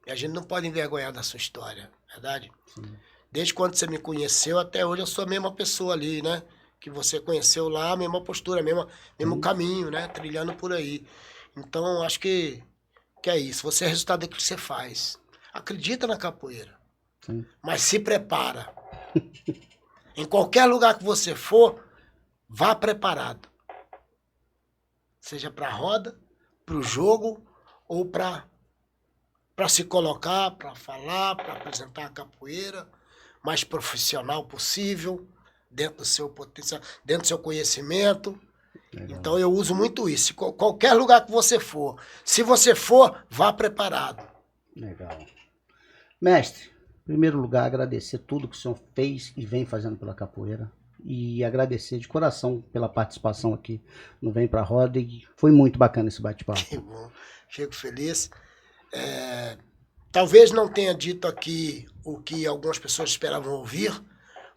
B: E a gente não pode envergonhar da sua história, verdade? Sim. Desde quando você me conheceu até hoje eu sou a mesma pessoa ali, né? Que você conheceu lá, a mesma postura, mesmo caminho, né? Trilhando por aí. Então, acho que é isso. Você é resultado daquilo que você faz. Acredita na capoeira. Sim. Mas se prepara. Em qualquer lugar que você for, vá preparado. Seja para a roda, para o jogo ou para se colocar, para falar, para apresentar a capoeira mais profissional possível, dentro do seu potencial, dentro do seu conhecimento. Legal. Então eu uso muito isso. Qualquer lugar que você for, se você for, vá preparado.
A: Legal. Mestre, em primeiro lugar, agradecer tudo que o senhor fez e vem fazendo pela capoeira. E agradecer de coração pela participação aqui no Vem Pra Roda. E foi muito bacana esse bate-papo.
B: Que bom. Fico feliz. Talvez não tenha dito aqui o que algumas pessoas esperavam ouvir,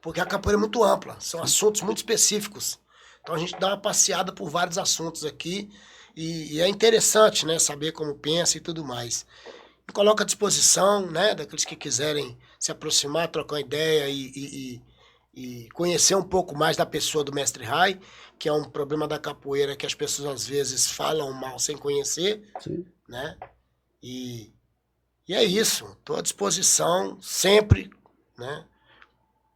B: porque a capoeira é muito ampla, são assuntos muito específicos. Então a gente dá uma passeada por vários assuntos aqui e é interessante, né, saber como pensa e tudo mais. E coloco à disposição, né, daqueles que quiserem se aproximar, trocar uma ideia e conhecer um pouco mais da pessoa do Mestre Rai, que é um problema da capoeira que as pessoas às vezes falam mal sem conhecer,
A: Sim.
B: né? E é isso, estou à disposição sempre, né?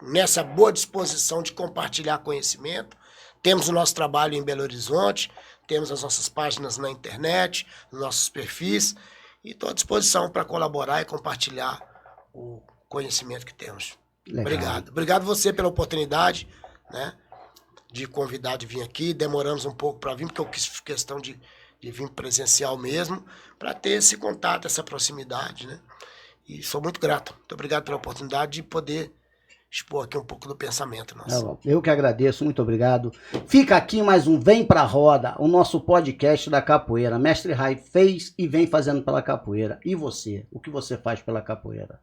B: Nessa boa disposição de compartilhar conhecimento. Temos o nosso trabalho em Belo Horizonte, temos as nossas páginas na internet, os nossos perfis, e estou à disposição para colaborar e compartilhar o conhecimento que temos.
A: Legal.
B: Obrigado. Obrigado você pela oportunidade, né, de convidar de vir aqui. Demoramos um pouco para vir, porque eu fiz questão de vir presencial mesmo, para ter esse contato, essa proximidade, né? E sou muito grato. Muito obrigado pela oportunidade de poder expor aqui um pouco do pensamento nosso.
A: Eu que agradeço, muito obrigado. Fica aqui mais um Vem Pra Roda, o nosso podcast da capoeira. Mestre Rai fez e vem fazendo pela capoeira. E você? O que você faz pela capoeira?